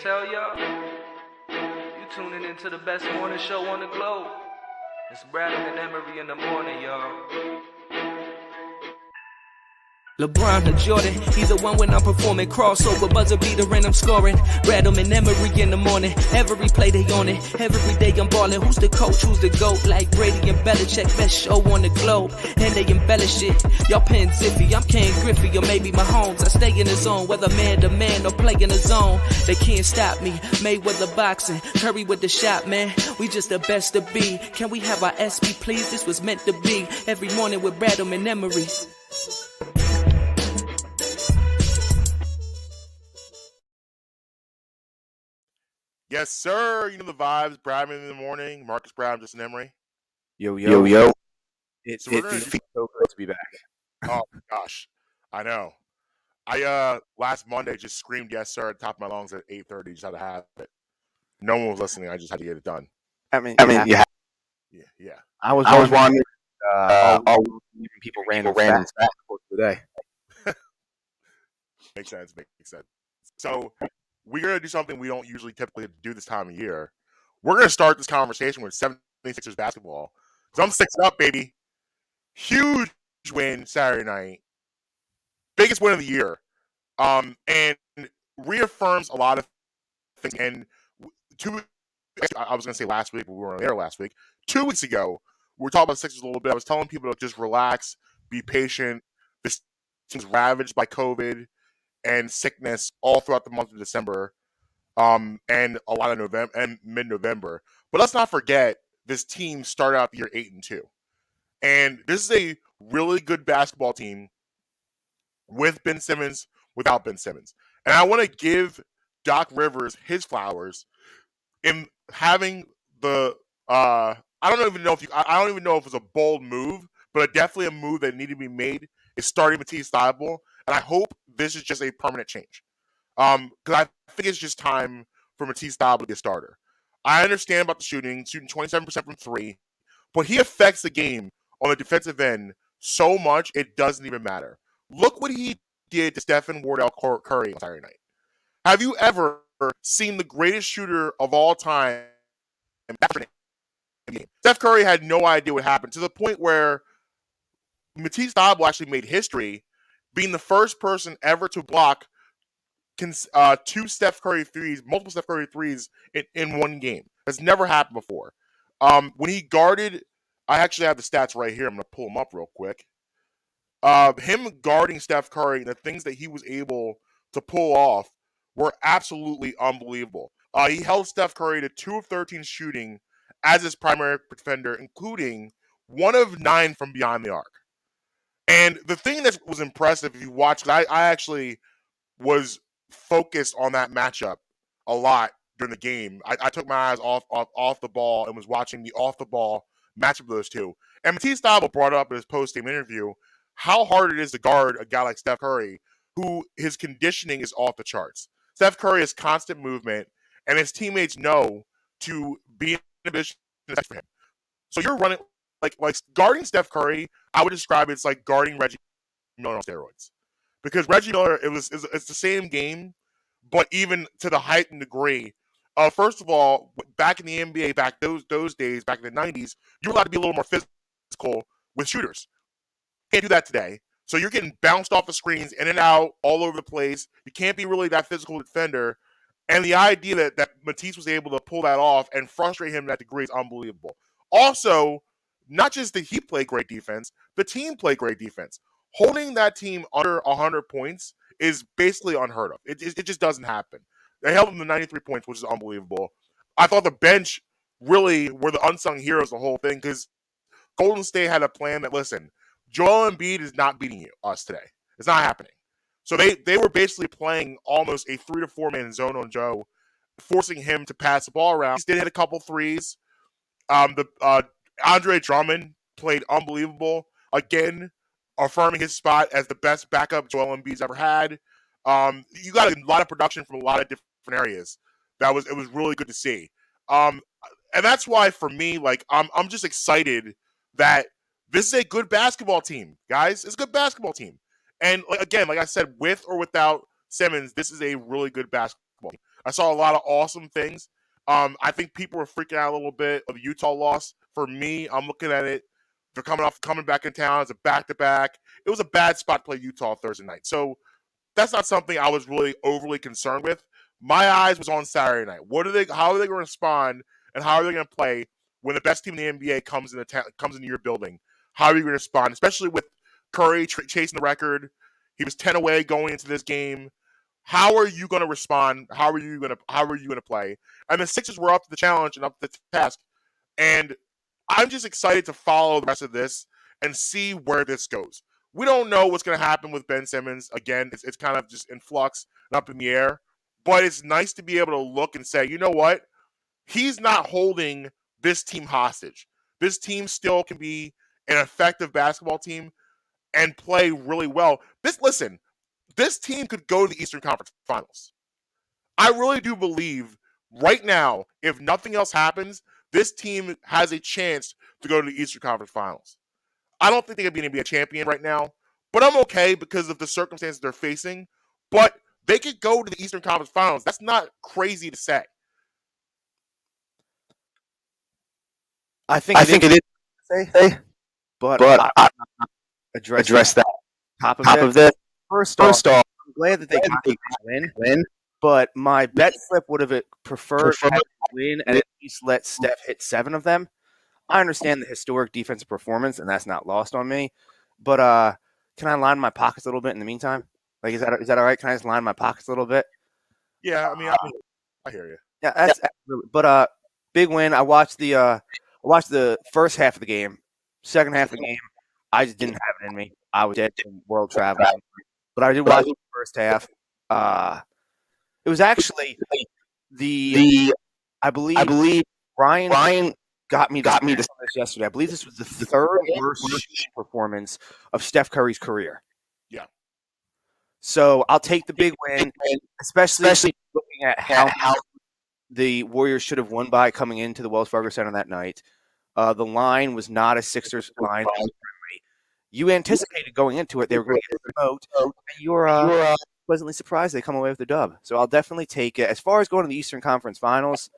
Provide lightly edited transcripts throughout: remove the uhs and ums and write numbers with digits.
tell y'all? You tuning into the best morning show on the globe. It's Bradham and Emery in the morning, y'all. LeBron or Jordan, either one when I'm performing. Crossover, buzzer beater and I'm scoring. Bradham and Emery in the morning. Every play they on it. Every day I'm balling. Who's the coach? Who's the GOAT? Like Brady and Belichick, best show on the globe. And they embellish it. Y'all paying Zippy, I'm Ken Griffey or maybe Mahomes. I stay in the zone, whether man to man or play in the zone. They can't stop me. Mayweather boxing, Curry with the shot, man. We just the best to be. Can we have our SP, please? This was meant to be. Every morning with Bradham and Emery. Yes, sir. You know the vibes. Bradham in the morning. Marques Bradham, just an Emery. Yo. It So we're feels gonna so good to be back. Oh my gosh, I know. I last Monday just screamed yes sir at the top of my lungs at 8:30. Just had to have it. No one was listening. I just had to get it done. I mean, Yeah. I was wondering, people random facts today. Makes sense. So we're gonna do something we don't usually typically do this time of year. We're gonna start this conversation with 76ers basketball. So I'm 6-up, baby. Huge win Saturday night. Biggest win of the year. And reaffirms a lot of things. And I was gonna say last week, but we weren't there last week. 2 weeks ago, we were talking about the Sixers a little bit. I was telling people to just relax, be patient. This team's ravaged by COVID and sickness all throughout the month of December, and a lot of November and mid-November. But let's not forget, this team started out the year 8-2, and this is a really good basketball team with Ben Simmons, without Ben Simmons. And I want to give Doc Rivers his flowers in having the. I don't even know if it was a bold move, but definitely a move that needed to be made. Is starting Matisse Thybulle, and I hope this is just a permanent change. Because I think it's just time for Matisse Thybulle to be a starter. I understand about the shooting 27% from three, but he affects the game on the defensive end so much it doesn't even matter. Look what he did to Stephen Wardell Curry on Saturday night. Have you ever seen the greatest shooter of all time? Steph Curry had no idea what happened, to the point where Matisse Thybulle actually made history, being the first person ever to block multiple Steph Curry threes in one game. That's never happened before. When he guarded, I actually have the stats right here. I'm going to pull them up real quick. Him guarding Steph Curry, the things that he was able to pull off were absolutely unbelievable. He held Steph Curry to 2 of 13 shooting as his primary defender, including 1 of 9 from beyond the arc. And the thing that was impressive, if you watch, I actually was focused on that matchup a lot during the game. I took my eyes off the ball and was watching the off the ball matchup of those two. And Matisse Thybulle brought up in his post-game interview how hard it is to guard a guy like Steph Curry, who his conditioning is off the charts. Steph Curry has constant movement, and his teammates know to be in a position for him. So you're running like guarding Steph Curry. I would describe it's like guarding Reggie Miller on steroids, because Reggie Miller it's the same game, but even to the heightened degree. First of all, back in the NBA, back those days, back in the 90s, you were allowed to be a little more physical with shooters. Can't do that today. So you're getting bounced off the screens, in and out, all over the place. You can't be really that physical defender. And the idea that Matisse was able to pull that off and frustrate him to that degree is unbelievable. Also, not just did he play great defense, the team played great defense. Holding that team under 100 points is basically unheard of. It just doesn't happen. They held them to 93 points, which is unbelievable. I thought the bench really were the unsung heroes of the whole thing, because Golden State had a plan that, listen, Joel Embiid is not beating us today. It's not happening. So they were basically playing almost a 3 to 4 man zone on Joe, forcing him to pass the ball around. He did hit a couple threes. Andre Drummond played unbelievable. Again, affirming his spot as the best backup Joel Embiid's ever had. You got a lot of production from a lot of different areas. It was really good to see. And that's why, for me, I'm just excited that this is a good basketball team, guys. It's a good basketball team. And again, like I said, with or without Simmons, this is a really good basketball team. I saw a lot of awesome things. I think people were freaking out a little bit of the Utah loss. For me, I'm looking at it. They're coming back in town. It's a back-to-back. It was a bad spot to play Utah Thursday night. So that's not something I was really overly concerned with. My eyes was on Saturday night. How are they going to respond, and how are they going to play when the best team in the NBA comes into your building? How are you going to respond, especially with Curry chasing the record? He was 10 away going into this game. How are you going to respond? How are you going to play? And the Sixers were up to the challenge and up to the task. And I'm just excited to follow the rest of this and see where this goes. We don't know what's going to happen with Ben Simmons. Again, it's kind of just in flux and up in the air. But it's nice to be able to look and say, you know what? He's not holding this team hostage. This team still can be an effective basketball team and play really well. This team could go to the Eastern Conference Finals. I really do believe right now, if nothing else happens, this team has a chance to go to the Eastern Conference Finals. I don't think they're going to be a champion right now, but I'm okay because of the circumstances they're facing. But they could go to the Eastern Conference Finals. That's not crazy to say. I think it is to say, but I address that. Top of this. First off, I'm glad that they got the win. But my bet slip would have preferred to win and at least let Steph hit 7 of them. I understand the historic defensive performance, and that's not lost on me. But can I line my pockets a little bit in the meantime? Like, is that all right? Can I just line my pockets a little bit? Yeah, I mean, I hear you. Yeah, that's absolutely. But big win. I watched the first half of the game. Second half of the game, I just didn't have it in me. I was dead from world traveling. But I did watch the first half. It was actually I believe Ryan got me to this yesterday. I believe this was the third worst shooting performance of Steph Curry's career. Yeah. So I'll take the big win, especially looking at how the Warriors should have won by coming into the Wells Fargo Center that night. The line was not a Sixers line. You anticipated going into it they were going to get smoked, and you're pleasantly surprised they come away with the dub. So I'll definitely take it. As far as going to the Eastern Conference Finals,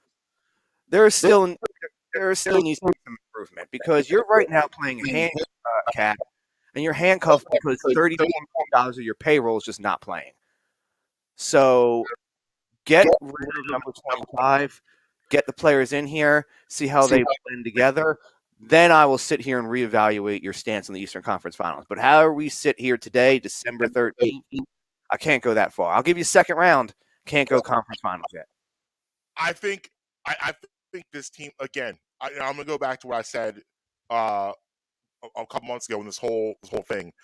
there still needs to be some improvement because you're right now playing handicap, and you're handcuffed because $34 million of your payroll is just not playing. So get rid of number 25, get the players in here, see how they blend together. Then I will sit here and reevaluate your stance on the Eastern Conference Finals. But however we sit here today, December 13th, I can't go that far. I'll give you a second round. Can't go conference finals yet. I think this team again. I'm gonna go back to what I said a couple months ago in this whole thing.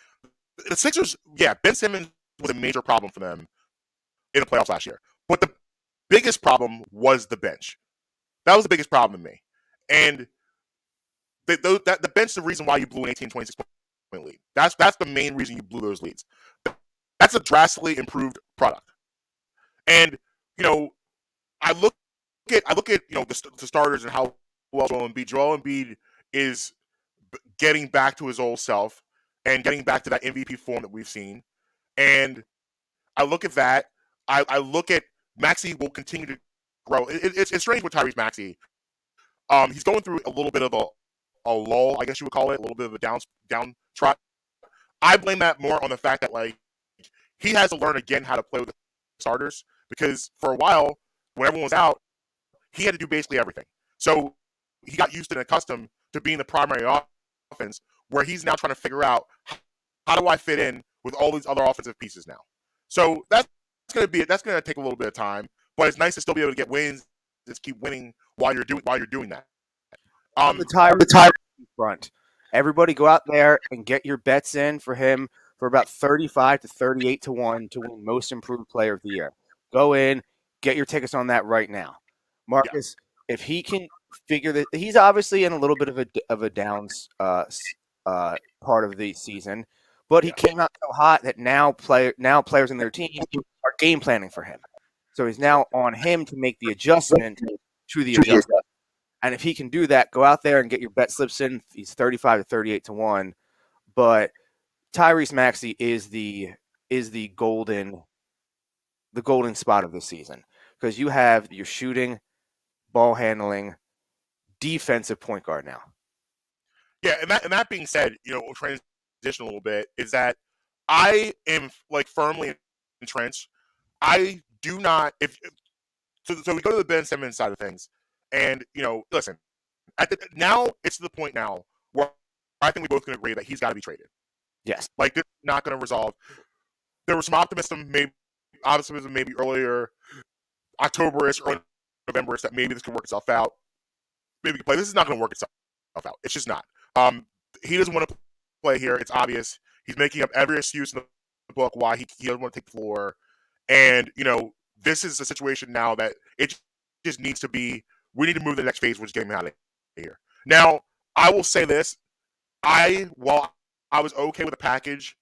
The Sixers, yeah, Ben Simmons was a major problem for them in the playoffs last year. But the biggest problem was the bench. That was the biggest problem to me. And the bench is the reason why you blew an 18, 26-point lead. That's the main reason you blew those leads. That's a drastically improved product. And, I look at the starters and how well Joel Embiid is getting back to his old self and getting back to that MVP form that we've seen. And I look at that. I look at Maxey will continue to grow. It's strange with Tyrese Maxey. He's going through a little bit of a lull, I guess you would call it, a little bit of a down trot. I blame that more on the fact that he has to learn again how to play with the starters because for a while, when everyone was out, he had to do basically everything. So he got used and accustomed to being the primary offense, where he's now trying to figure out how do I fit in with all these other offensive pieces now. So that's going to take a little bit of time, but it's nice to still be able to get wins, just keep winning while you're doing that. On the Tyrese front, everybody go out there and get your bets in for him for about 35 to 38 to 1 to win Most Improved Player of the Year. Go in, get your tickets on that right now. Marcus, if he can figure that, he's obviously in a little bit of a downs part of the season, but he came out so hot that now players in their team are game planning for him. So it's now on him to make the adjustment to the adjustment. And if he can do that, go out there and get your bet slips in. He's 35 to 38 to 1. But Tyrese Maxey is the golden spot of this season. because you have your shooting, ball handling, defensive point guard now. Yeah, and that being said, transition a little bit is that I am like firmly entrenched. I do not so we go to the Ben Simmons side of things, and listen, now it's to the point now where I think we both can agree that he's got to be traded. Yes. Like, this is not going to resolve. There was some optimism maybe earlier October-ish, early November-ish, that maybe this can work itself out. Maybe play. This is not going to work itself out. It's just not. He doesn't want to play here. It's obvious. He's making up every excuse in the book why he doesn't want to take the floor. And, this is a situation now that it just needs to be, we need to move to the next phase, which is getting him out of here. Now, I will say this. While I was okay with the package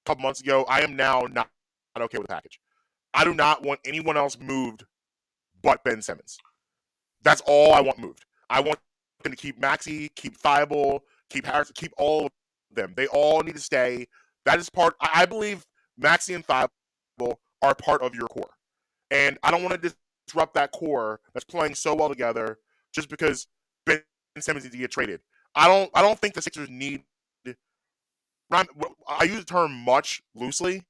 a couple months ago, I am now not okay with the package. I do not want anyone else moved but Ben Simmons. That's all I want moved. I want them to keep Maxey, keep Thibault, keep Harris, keep all of them. They all need to stay. That is part. I believe Maxey and Thibault are part of your core. And I don't want to disrupt that core that's playing so well together just because Ben Simmons needs to get traded. I don't think the Sixers need. I use the term much loosely.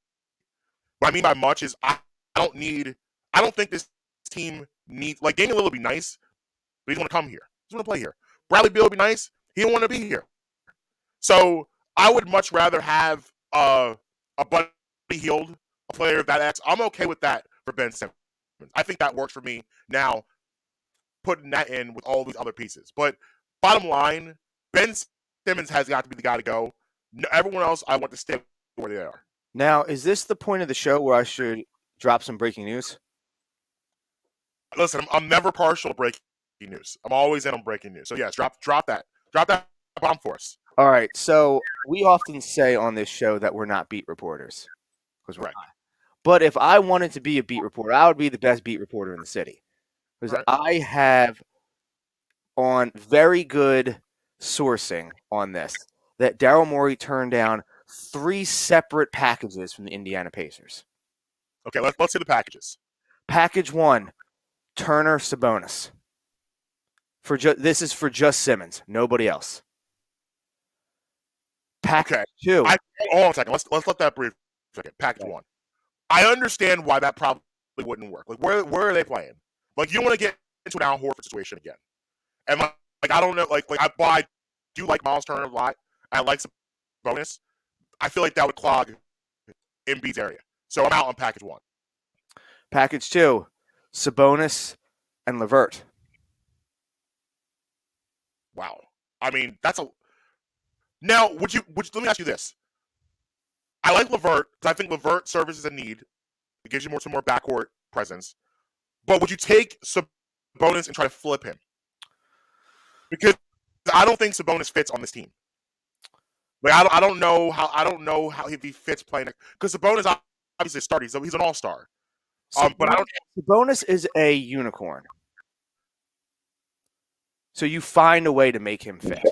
What I mean by much is I don't think this team needs, like, Damian Lillard would be nice, but he doesn't want to come here. He doesn't want to play here. Bradley Beal would be nice. He don't want to be here. So I would much rather have a Buddy Hield, a player of that X. I'm okay with that for Ben Simmons. I think that works for me now, putting that in with all these other pieces. But bottom line, Ben Simmons has got to be the guy to go. Everyone else, I want to stay where they are. Now, is this the point of the show where I should drop some breaking news? Listen, I'm never partial to breaking news. I'm always in on breaking news. So yes, drop that. Drop that bomb for us. All right. So we often say on this show that we're not beat reporters, because we're not. But if I wanted to be a beat reporter, I would be the best beat reporter in the city, because I have on very good sourcing on this that Daryl Morey turned down 3 separate packages from the Indiana Pacers. Okay, let's see the packages. Package 1, Turner Sabonis. This is for just Simmons, nobody else. Package 2. Hold on a second. Let's let that breathe for a second. Package 1. I understand why that probably wouldn't work. Like, where are they playing? Like, you don't want to get into an Al Horford situation again. And like I don't know. I do like Miles Turner a lot. I like some bonus. I feel like that would clog Embiid's area. So I'm out on package 1. Package 2, Sabonis and LeVert. Wow. I mean, that's a. Now, would you? Let me ask you this. I like LeVert because I think LeVert services a need. It gives you some more backcourt presence. But would you take Sabonis and try to flip him? Because I don't think Sabonis fits on this team. Like, I don't know how he fits playing, because Sabonis obviously a starter. He's an all-star. But I don't. Sabonis is a unicorn. So you find a way to make him fit.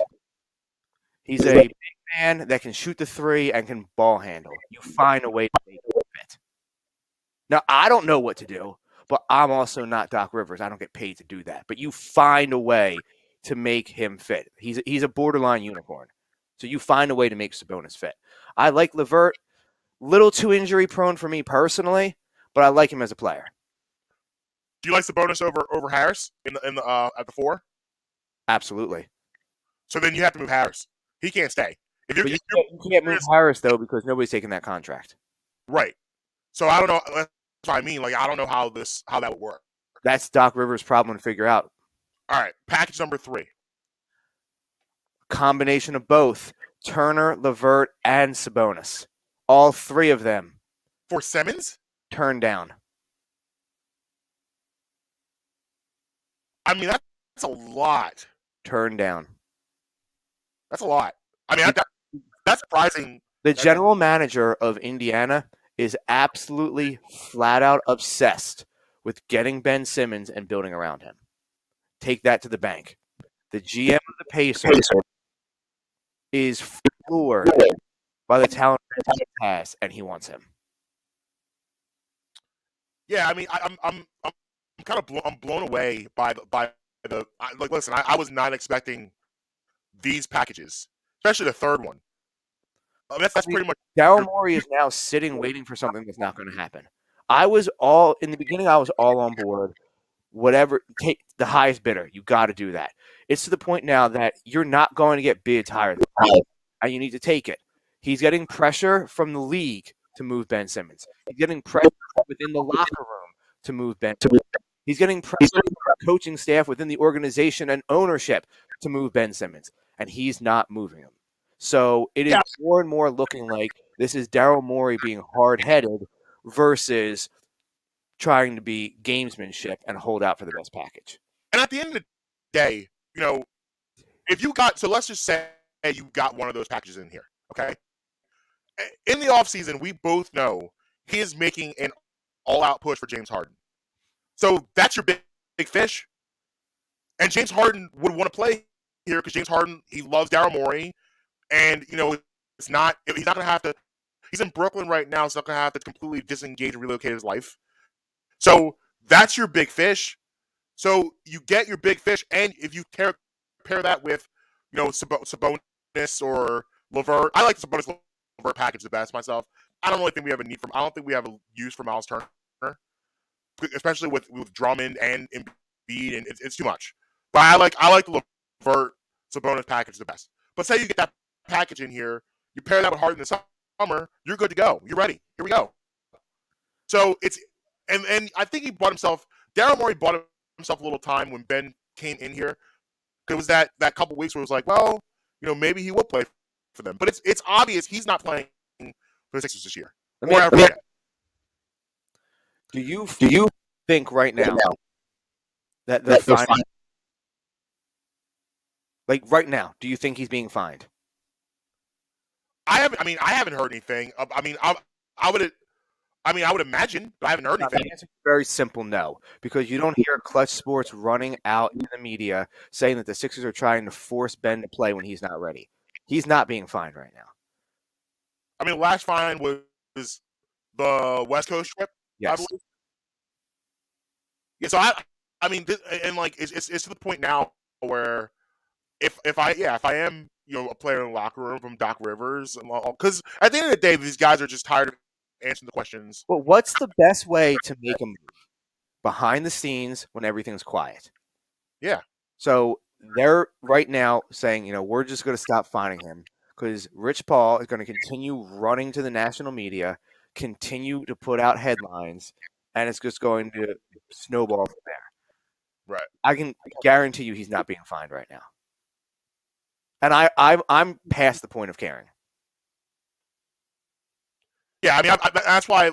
He's a big man that can shoot the 3 and can ball handle. You find a way to make him fit. Now, I don't know what to do, but I'm also not Doc Rivers. I don't get paid to do that. But you find a way to make him fit. He's a borderline unicorn. So you find a way to make Sabonis fit. I like LeVert. Little too injury prone for me personally, but I like him as a player. Do you like Sabonis over Harris at the 4? Absolutely. So then you have to move Harris. He can't stay. You can't move Harris, though, because nobody's taking that contract. Right. So I don't know. That's what I mean. Like, I don't know how that would work. That's Doc Rivers' problem to figure out. All right. Package number 3. Combination of both Turner, LeVert, and Sabonis. All 3 of them. For Simmons? Turned down. I mean, that's a lot. Turned down. That's a lot. I mean, that's surprising. The general manager of Indiana is absolutely flat out obsessed with getting Ben Simmons and building around him. Take that to the bank. The GM of the Pacers is floored by the talent that he has, and he wants him. Yeah, I mean, I'm I'm blown away by like. Listen, I was not expecting these packages, especially the third one. That's pretty much. Daryl Morey is now sitting waiting for something that's not going to happen. I was all in the beginning. I was all on board. Whatever, take the highest bidder. You got to do that. It's to the point now that you're not going to get bids higher than that, and you need to take it. He's getting pressure from the league to move Ben Simmons. He's getting pressure within the locker room to move Ben Simmons. He's getting pressure from the coaching staff within the organization and ownership to move Ben Simmons, and he's not moving him. So it is more and more looking like this is Daryl Morey being hard-headed versus trying to be gamesmanship and hold out for the best package. And at the end of the day, if you got, so let's just say you got one of those packages in here, okay? In the offseason, we both know he is making an all-out push for James Harden. So that's your big fish. And James Harden would want to play here because James Harden, he loves Daryl Morey. And, he's not going to have to, he's in Brooklyn right now, so he's not going to have to completely disengage and relocate his life. So that's your big fish. So you get your big fish, and if you pair that with, Sabonis or LeVert, I like the Sabonis LeVert package the best myself. I don't really think we have a need for. I don't think we have a use for Miles Turner, especially with Drummond and Embiid, and it's too much. But I like the LeVert Sabonis package the best. But say you get that package in here, you pair that with Harden in the summer, you're good to go. You're ready. Here we go. So it's and I think he bought himself. Daryl Morey bought himself a little time when Ben came in here. It was that couple weeks where it was like, well, maybe he will play for them. But it's obvious he's not playing for the Sixers this year. Do you think right now that the fine, like right now, do you think he's being fined? I haven't heard anything. I would imagine, but I haven't heard anything. The answer is very simple no, because you don't hear Clutch Sports running out in the media saying that the Sixers are trying to force Ben to play when he's not ready. He's not being fined right now. The last fine was the West Coast trip. Yes. I believe. Yeah. So it's to the point now where if I am a player in the locker room from Doc Rivers, because at the end of the day, these guys are just tired of answering the questions. Well, what's the best way to make a move? Behind the scenes when everything's quiet. Yeah. So they're right now saying, we're just going to stop finding him because Rich Paul is going to continue running to the national media, continue to put out headlines, and it's just going to snowball from there. Right. I can guarantee you he's not being fined right now. And I'm past the point of caring. Yeah, that's why,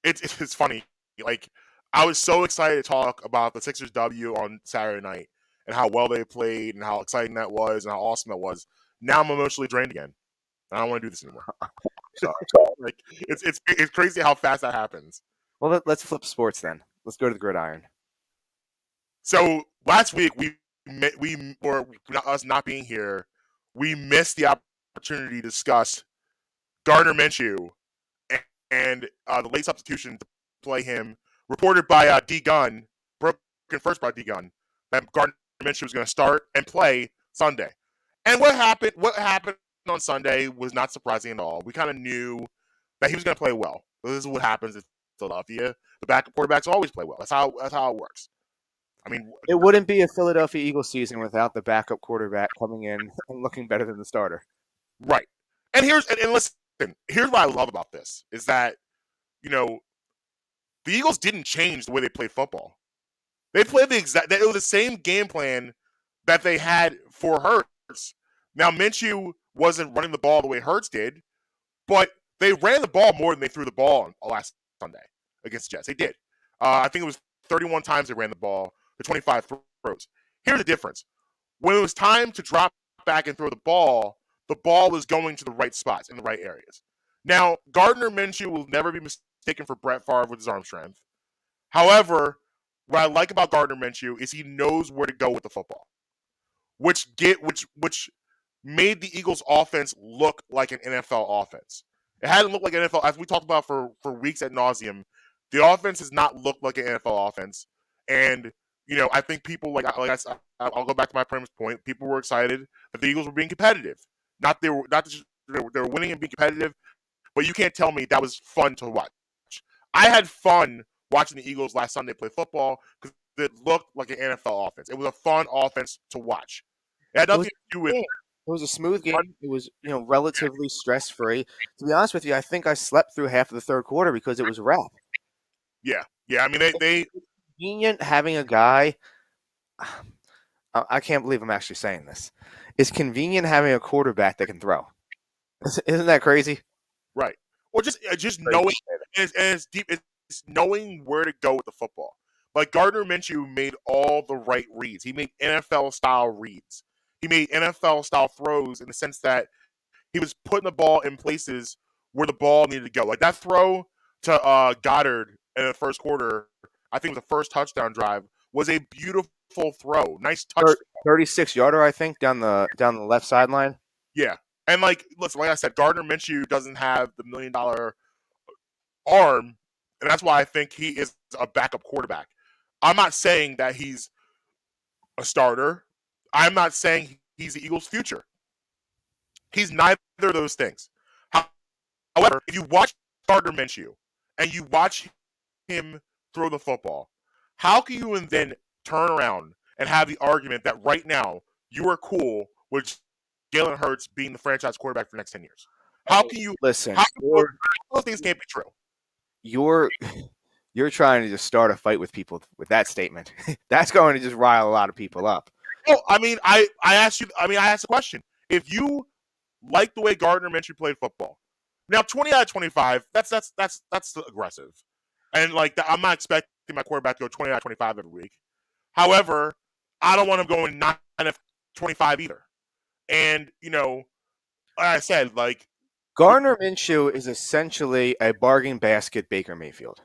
it's funny. I was so excited to talk about the Sixers W on Saturday night and how well they played and how exciting that was and how awesome that was. Now I'm emotionally drained again. I don't want to do this anymore. Sorry. It's crazy how fast that happens. Well, let's flip sports then. Let's go to the gridiron. So last week us not being here, we missed the opportunity to discuss Gardner Minshew and the late substitution to play him, reported by D Gunn, broken first by D Gunn, that Gardner Minshew was going to start and play Sunday. And what happened on Sunday was not surprising at all. We kind of knew that he was going to play well. This is what happens in Philadelphia. The backup quarterbacks always play well. That's how it works. It wouldn't be a Philadelphia Eagles season without the backup quarterback coming in and looking better than the starter. Right. And listen, here's what I love about this is that, the Eagles didn't change the way they played football. They played it was the same game plan that they had for Hurts. Now, Minshew wasn't running the ball the way Hurts did, but they ran the ball more than they threw the ball on last Sunday against the Jets. They did. I think it was 31 times they ran the ball to 25 throws. Here's the difference. When it was time to drop back and throw the ball was going to the right spots in the right areas. Now, Gardner Minshew will never be mistaken for Brett Favre with his arm strength. However, what I like about Gardner Minshew is he knows where to go with the football, which made the Eagles' offense look like an NFL offense. It hadn't looked like an NFL, as we talked about for weeks ad nauseum. The offense does not look like an NFL offense, and I think people I'll go back to my premise point. People were excited that the Eagles were being competitive. Not just they were winning and being competitive, but you can't tell me that was fun to watch. I had fun watching the Eagles last Sunday play football because it looked like an NFL offense. It was a fun offense to watch. It had nothing to do with. It was a smooth game. It was, relatively stress free. To be honest with you, I think I slept through half of the third quarter because it was a wrap. Yeah. I mean, they Convenient having a guy. I can't believe I'm actually saying this. It's convenient having a quarterback that can throw. Isn't that crazy? right, or just knowing it's deep. It's knowing where to go with the football. Like Gardner Minshew made all the right reads. He made NFL style reads. He made NFL style throws in the sense that he was putting the ball in places where the ball needed to go. Like that throw to Goddard in the first quarter, I think it was the first touchdown drive, was a beautiful throw. Nice touch. 36-yarder, I think, down the left sideline. Yeah. And listen, like I said, Gardner Minshew doesn't have the $1 million arm, and that's why I think he is a backup quarterback. I'm not saying that he's a starter. I'm not saying he's the Eagles' future. He's neither of those things. However, if you watch Gardner Minshew and you watch him throw the football, how can you then turn around and have the argument that right now you are cool with Jalen Hurts being the franchise quarterback for the next 10 years? How can you listen? Those things can't be true. You're trying to just start a fight with people with that statement. That's going to just rile a lot of people up. No, I mean, I asked the question. If you like the way Gardner Minshew played football, now 20 out of 25, that's aggressive, and I'm not expecting my quarterback to go 20 out of 25 every week. However, I don't want him going 9 out of 25 either. And like I said, Gardner Minshew is essentially a bargain basket Baker Mayfield.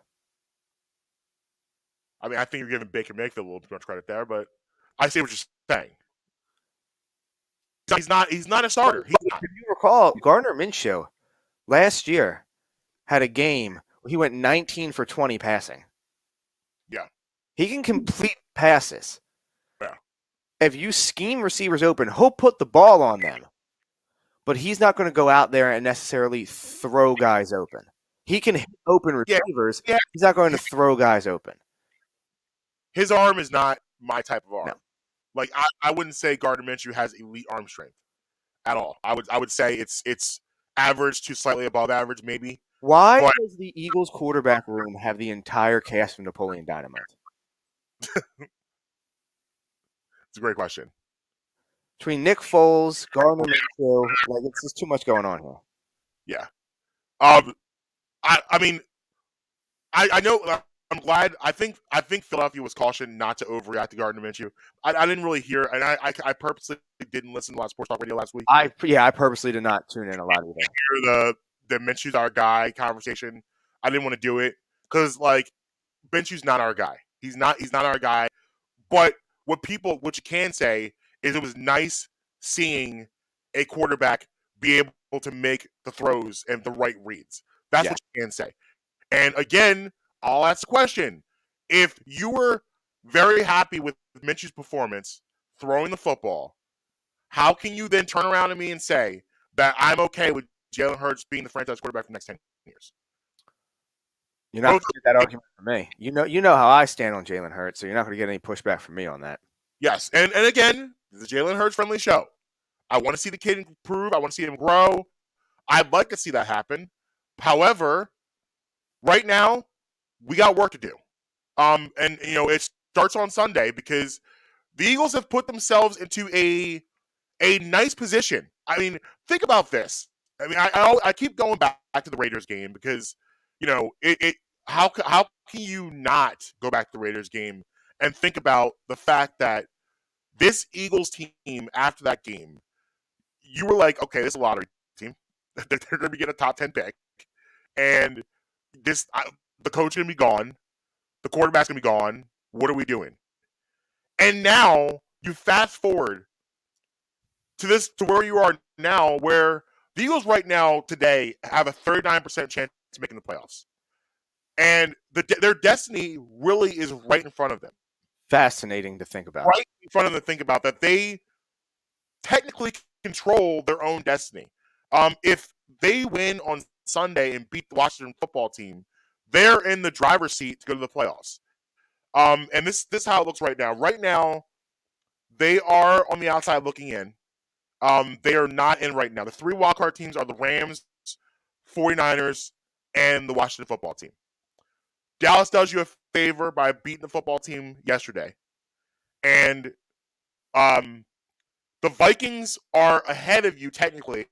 I mean, I think you're giving Baker Mayfield a little too much credit there, but I see what you're saying. He's not a starter. He's not. If you recall, Gardner Minshew last year had a game where he went 19 for 20 passing. Yeah. He can complete passes. Yeah. If you scheme receivers open, he'll put the ball on them. But he's not going to go out there and necessarily throw guys open. He can hit open receivers. Yeah. He's not going to throw guys open. His arm is not my type of arm. No. I wouldn't say Gardner Minshew has elite arm strength at all. I would say it's average to slightly above average, maybe. Why does the Eagles quarterback room have the entire cast from Napoleon Dynamite? It's a great question. Between Nick Foles, Gardner Minshew, it's just too much going on here. Yeah. I mean, I know. I'm glad. I think Philadelphia was cautioned not to overreact to Gardner Minshew. I didn't really hear, and I purposely didn't listen to a lot of Sports Talk Radio last week. I purposely did not tune in a lot either. Hear the Minshew's our guy conversation. I didn't want to do it because Minshew's not our guy. He's not our guy. But what you can say is it was nice seeing a quarterback be able to make the throws and the right reads. That's what you can say. And again, I'll ask the question. If you were very happy with Minshew's performance throwing the football, how can you then turn around to me and say that I'm okay with Jalen Hurts being the franchise quarterback for the next 10 years? You're not going to get that argument from me. You know how I stand on Jalen Hurts, so you're not going to get any pushback from me on that. Yes, and again, this is a Jalen Hurts friendly show. I want to see the kid improve. I want to see him grow. I'd like to see that happen. However, right now, we got work to do. And it starts on Sunday because the Eagles have put themselves into a nice position. I mean, think about this. I mean, I keep going back to the Raiders game because how can you not go back to the Raiders game and think about the fact that this Eagles team after that game, you were like, okay, this is a lottery team. They're going to be getting a top 10 pick, and the coach is going to be gone. The quarterback's going to be gone. What are we doing? And now you fast forward to where you are now, where the Eagles right now today have a 39% chance of making the playoffs. And their destiny really is right in front of them. Fascinating to think about. Right in front of them to think about that they technically control their own destiny. If they win on Sunday and beat the Washington football team, they're in the driver's seat to go to the playoffs. And this is how it looks right now. Right now, they are on the outside looking in. They are not in right now. The 3 wildcard teams are the Rams, 49ers, and the Washington football team. Dallas does you a favor by beating the football team yesterday. And the Vikings are ahead of you technically,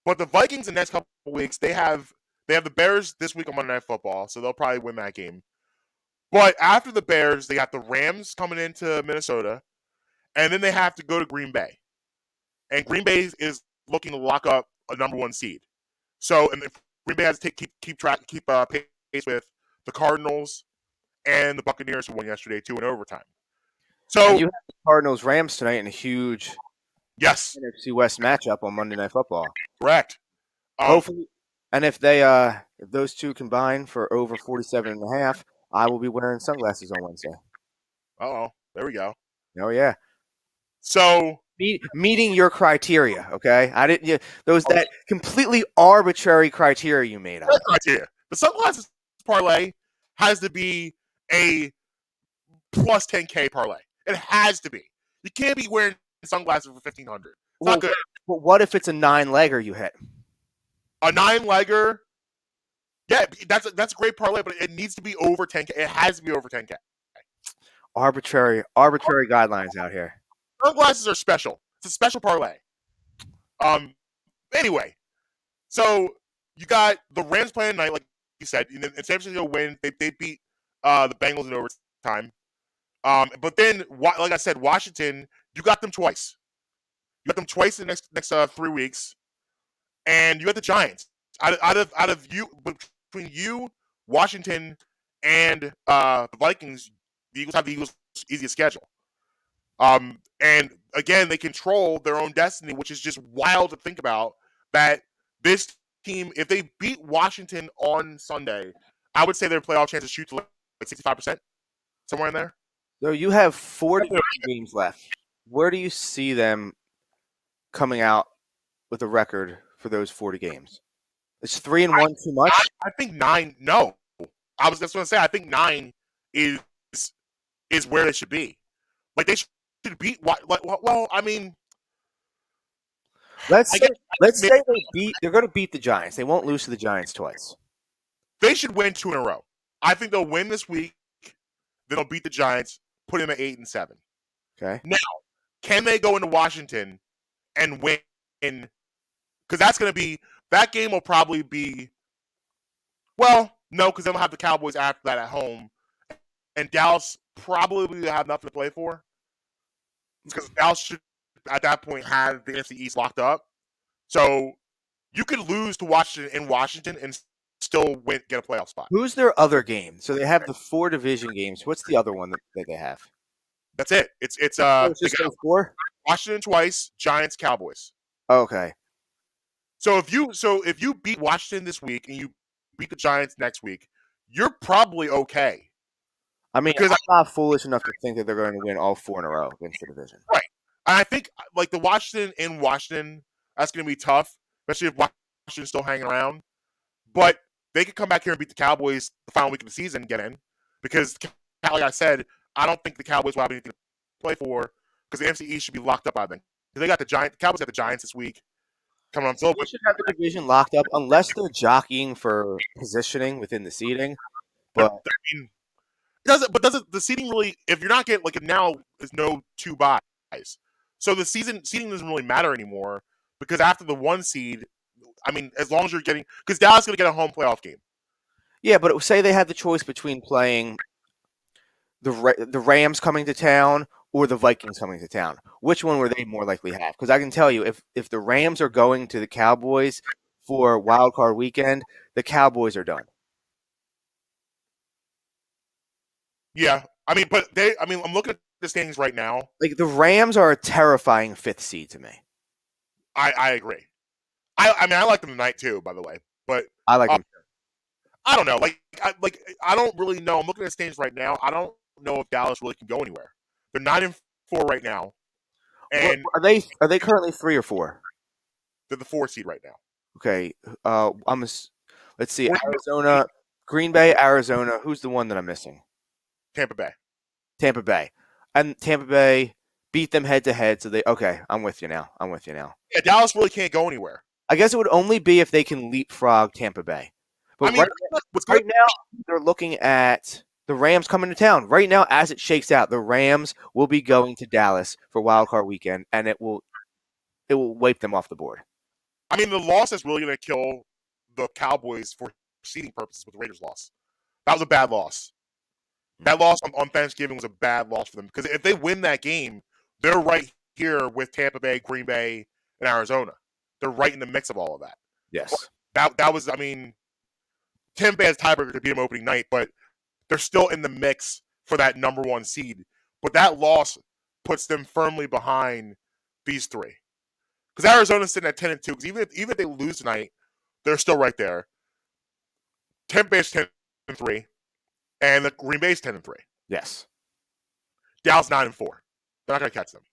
but the Vikings in the next couple of weeks, they have the Bears this week on Monday Night Football, so they'll probably win that game. But after the Bears, they got the Rams coming into Minnesota, and then they have to go to Green Bay. And Green Bay is looking to lock up a number 1 seed. So, and Green Bay has to keep pace with the Cardinals and the Buccaneers, who won yesterday too in overtime. So and you have the Cardinals Rams tonight in a huge yes, NFC West matchup on Monday Night Football. Correct. Hopefully, and if those two combine for over 47.5, I will be wearing sunglasses on Wednesday. There we go. Oh yeah. So meeting your criteria, okay? I didn't. That completely arbitrary criteria you made up. Criteria. The sunglasses parlay has to be a plus 10K parlay. It has to be. You can't be wearing sunglasses for 1,500. Not good. But what if it's a 9-legger you hit? A 9-legger. Yeah, that's a great parlay, but it needs to be over 10K. It has to be over 10K. Arbitrary guidelines out here. Sunglasses are special. It's a special parlay. Anyway, so you got the Rams playing tonight, like you said, and San Francisco win. They beat the Bengals in overtime. But then, like I said, Washington, you got them twice. You got them twice in the next 3 weeks, and you got the Giants. Out of you, between you, Washington, and the Vikings, the Eagles have the Eagles' easiest schedule. And again, they control their own destiny, which is just wild to think about. That this team, if they beat Washington on Sunday, I would say their playoff chances shoot to like 65%, somewhere in there. So you have 40 games left. Where do you see them coming out with a record for those 40 games? Is 3-1 too much? I think 9. No, I was just going to say. I think 9 is where they should be. Like they should beat. Well, I mean, let's say they're going to beat the Giants. They won't lose to the Giants twice. They should win 2 in a row. I think they'll win this week. Then they'll beat the Giants, put them at 8-7. Okay. Now, can they go into Washington and win? Because that's going to be that game will probably be. Well, no, because they'll have the Cowboys after that at home, and Dallas probably have nothing to play for. Because Dallas should, at that point, have the NFC East locked up. So you could lose to Washington in Washington and still get a playoff spot. Who's their other game? So they have the 4 division games. What's the other one that they have? That's it. It's just those 4? Washington twice, Giants, Cowboys. Okay. So if you beat Washington this week and you beat the Giants next week, you're probably okay. I mean, I'm not foolish enough to think that they're going to win all 4 in a row against the division. Right. And I think like the Washington in Washington, that's going to be tough, especially if Washington's still hanging around. But they could come back here and beat the Cowboys the final week of the season and get in. Because, like I said, I don't think the Cowboys will have anything to play for because the NFC East should be locked up by then. Because they got the Cowboys got the Giants this week. Coming on, so they should have the division locked up unless they're jockeying for positioning within the seeding. But I mean, does the seeding really? If you're not getting now, there's no 2 buys, so the seeding doesn't really matter anymore because after the 1 seed, I mean, as long as you're getting because Dallas is going to get a home playoff game. Yeah, but say they had the choice between playing the Rams coming to town or the Vikings coming to town. Which one were they more likely to have? Because I can tell you, if the Rams are going to the Cowboys for Wild Card Weekend, the Cowboys are done. Yeah, I mean, I'm looking at the standings right now. Like the Rams are a terrifying 5th seed to me. I agree. I mean, I like them tonight too, by the way. But I like them. I don't know. I don't really know. I'm looking at the standings right now. I don't know if Dallas really can go anywhere. They're 9-4 right now, and Are they currently 3 or 4? they're the 4 seed right now. Okay. Let's see. 40 Arizona, Green Bay, Arizona. Who's the one that I'm missing? Tampa Bay. Tampa Bay. And Tampa Bay beat them head to head. So I'm with you now. Yeah, Dallas really can't go anywhere. I guess it would only be if they can leapfrog Tampa Bay. But I mean, what's good? right now, they're looking at the Rams coming to town. Right now, as it shakes out, the Rams will be going to Dallas for Wild Card Weekend, and it will wipe them off the board. I mean, the loss is really going to kill the Cowboys for seeding purposes with the Raiders' loss. That was a bad loss. That loss on Thanksgiving was a bad loss for them because if they win that game, they're right here with Tampa Bay, Green Bay, and Arizona. They're right in the mix of all of that. Yes. That was, I mean, Tampa Bay has tiebreaker to beat them opening night, but they're still in the mix for that number 1 seed. But that loss puts them firmly behind these 3. Because Arizona's sitting at 10-2. Because even if they lose tonight, they're still right there. Tampa Bay's 10-3, and the Green Bay's 10-3. Yes. Dallas 9-4. They're not going to catch them.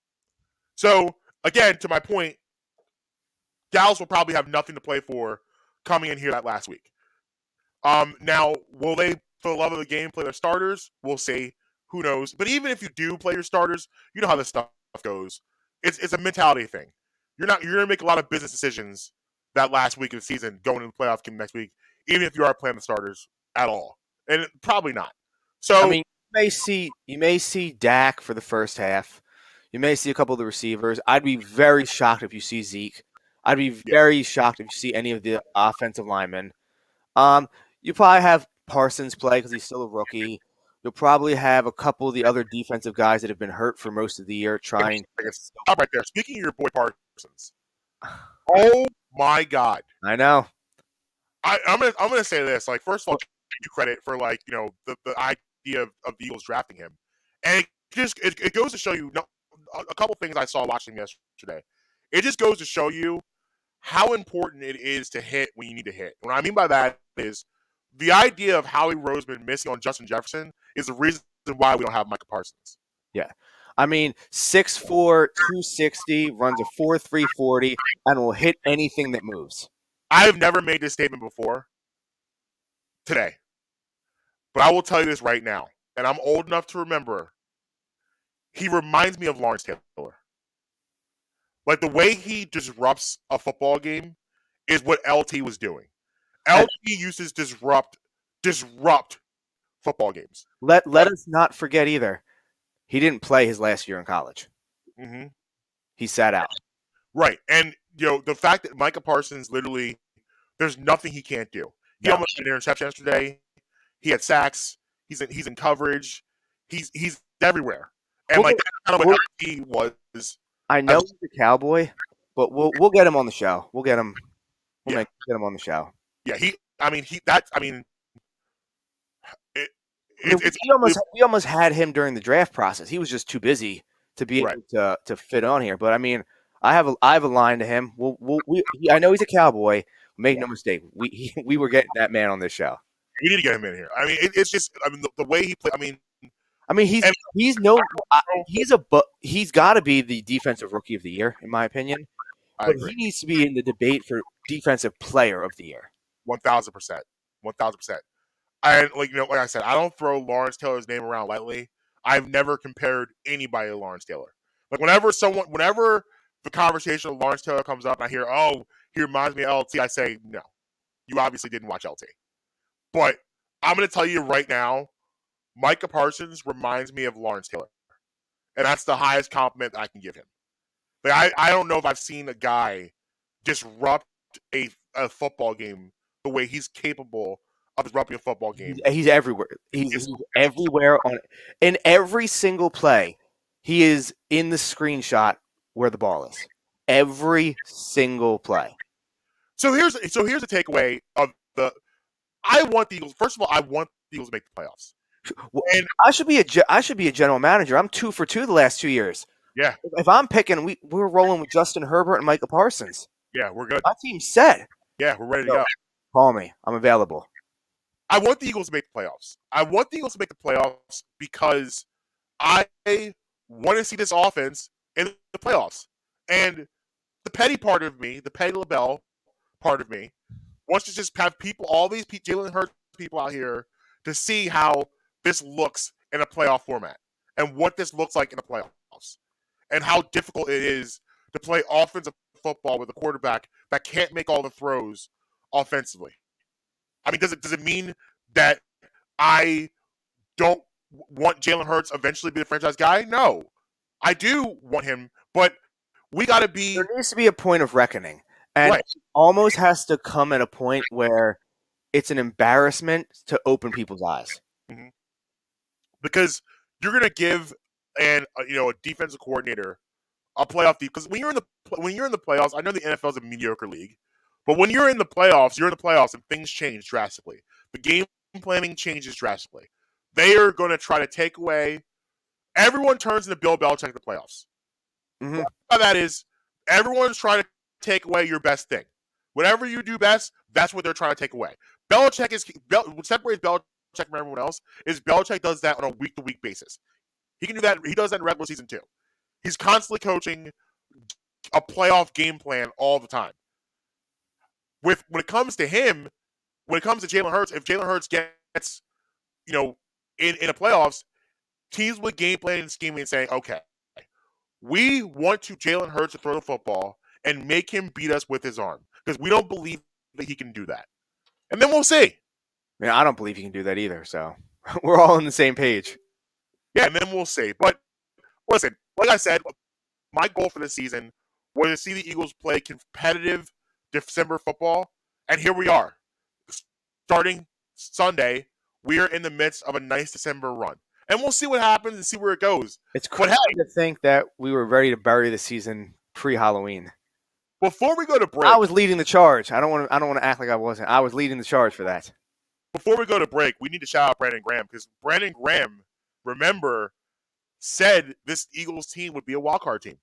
So again, to my point, Dallas will probably have nothing to play for coming in here that last week. Now, will they, for the love of the game, play their starters? We'll see. Who knows? But even if you do play your starters, you know how this stuff goes. It's a mentality thing. You're going to make a lot of business decisions that last week of the season going into the playoff game next week, even if you are playing the starters at all. And probably not. So I mean, you may see Dak for the first half. You may see a couple of the receivers. I'd be very shocked if you see Zeke. I'd be very shocked if you see any of the offensive linemen. You probably have Parsons play because he's still a rookie. You'll probably have a couple of the other defensive guys that have been hurt for most of the year trying. Stop right there. Speaking of your boy Parsons, oh my God! I know. I'm gonna say this. Like, first of all, give you credit for the idea of the Eagles drafting him, and it goes to show you a couple things I saw watching yesterday. It just goes to show you how important it is to hit when you need to hit. What I mean by that is the idea of Howie Roseman missing on Justin Jefferson is the reason why we don't have Micah Parsons. Yeah. I mean, 6'4", 260, runs a 4.3 40, and will hit anything that moves. I've never made this statement before today, but I will tell you this right now, and I'm old enough to remember. He reminds me of Lawrence Taylor. Like, the way he disrupts a football game is what LT was doing. LT uses disrupt football games. Let us not forget either. He didn't play his last year in college. Mm-hmm. He sat out. Right. And, the fact that Micah Parsons literally, there's nothing he can't do. He almost had an interception yesterday. He had sacks. He's in coverage. He's everywhere. And that's kind of what LT was. I know he's a Cowboy, but we'll get him on the show. We'll get him. Get him on the show. Yeah, we almost had him during the draft process. He was just too busy to be able to fit on here. But I mean, I have a line to him. I know he's a Cowboy. Make no mistake, we were getting that man on this show. We need to get him in here. I mean, it's just the way he plays. He's got to be the defensive rookie of the year in my opinion. But he needs to be in the debate for defensive player of the year. 1,000%. 1,000%. And like I said, I don't throw Lawrence Taylor's name around lightly. I've never compared anybody to Lawrence Taylor. Like whenever the conversation of Lawrence Taylor comes up, and I hear, "Oh, he reminds me of LT," I say, "No, you obviously didn't watch LT." But I'm going to tell you right now, Micah Parsons reminds me of Lawrence Taylor, and that's the highest compliment I can give him. Like I don't know if I've seen a guy disrupt a football game the way he's capable of disrupting a football game. He's everywhere. He's everywhere in every single play. He is in the screenshot where the ball is. Every single play. So here's the takeaway of I want the Eagles. First of all, I want the Eagles to make the playoffs. And I should be a general manager. I'm 2 for 2 the last 2 years. Yeah. If I'm picking, we're rolling with Justin Herbert and Micah Parsons. Yeah, we're good. My team's set. Yeah, we're ready to go. Call me. I'm available. I want the Eagles to make the playoffs. I want the Eagles to make the playoffs because I want to see this offense in the playoffs. And the petty part of me, the petty LaBelle part of me, wants to just have people, all these Jalen Hurts people out here, to see how this looks in a playoff format and what this looks like in the playoffs and how difficult it is to play offensive football with a quarterback that can't make all the throws offensively. I mean, does it mean that I don't want Jalen Hurts eventually to be the franchise guy? No. I do want him, but we got to be... There needs to be a point of reckoning. And Right. it almost has to come at a point where it's an embarrassment to open people's eyes. Mm-hmm. Because you're going to give a defensive coordinator a playoff deep. Because when you're in the playoffs, I know the NFL is a mediocre league, but when you're in the playoffs, and things change drastically. The game planning changes drastically. They are going to try to take away. Everyone turns into Bill Belichick in the playoffs. Mm-hmm. What that is, everyone's trying to take away your best thing. Whatever you do best, that's what they're trying to take away. What separates Belichick from everyone else is Belichick does that on a week-to-week basis. He can do that. He does that in regular season too. He's constantly coaching a playoff game plan all the time. When it comes to him, when it comes to Jalen Hurts, if Jalen Hurts gets, in the playoffs, teams with game planning and scheming and saying, okay, we want Jalen Hurts to throw the football and make him beat us with his arm because we don't believe that he can do that. And then we'll see. I don't believe he can do that either. So we're all on the same page. Yeah, and then we'll see. But listen, like I said, my goal for this season was to see the Eagles play competitive December football, and here we are. Starting Sunday, we are in the midst of a nice December run. And we'll see what happens and see where it goes. It's crazy to think that we were ready to bury the season pre-Halloween. Before we go to break, I was leading the charge. I don't want to act like I wasn't. I was leading the charge for that. Before we go to break, we need to shout out Brandon Graham because Brandon Graham, remember, said this Eagles team would be a wildcard team.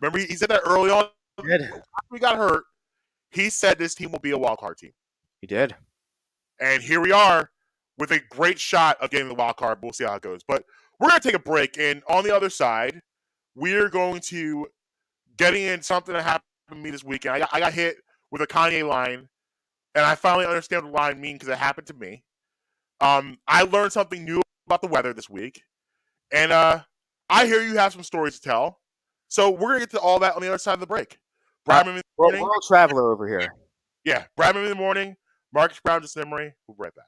Remember, he said that early on. He did. After we got hurt, he said this team will be a wildcard team. He did. And here we are with a great shot of getting the wild card. We'll see how it goes. But we're going to take a break. And on the other side, we're going to getting in something that happened to me this weekend. I got hit with a Kanye line. And I finally understand what the line means because it happened to me. I learned something new about the weather this week. And I hear you have some stories to tell. So we're going to get to all that on the other side of the break. Bradham in the morning. We're all traveler over here. Yeah, Bradham in the morning. Marques Bradham, just memory. We'll be right back.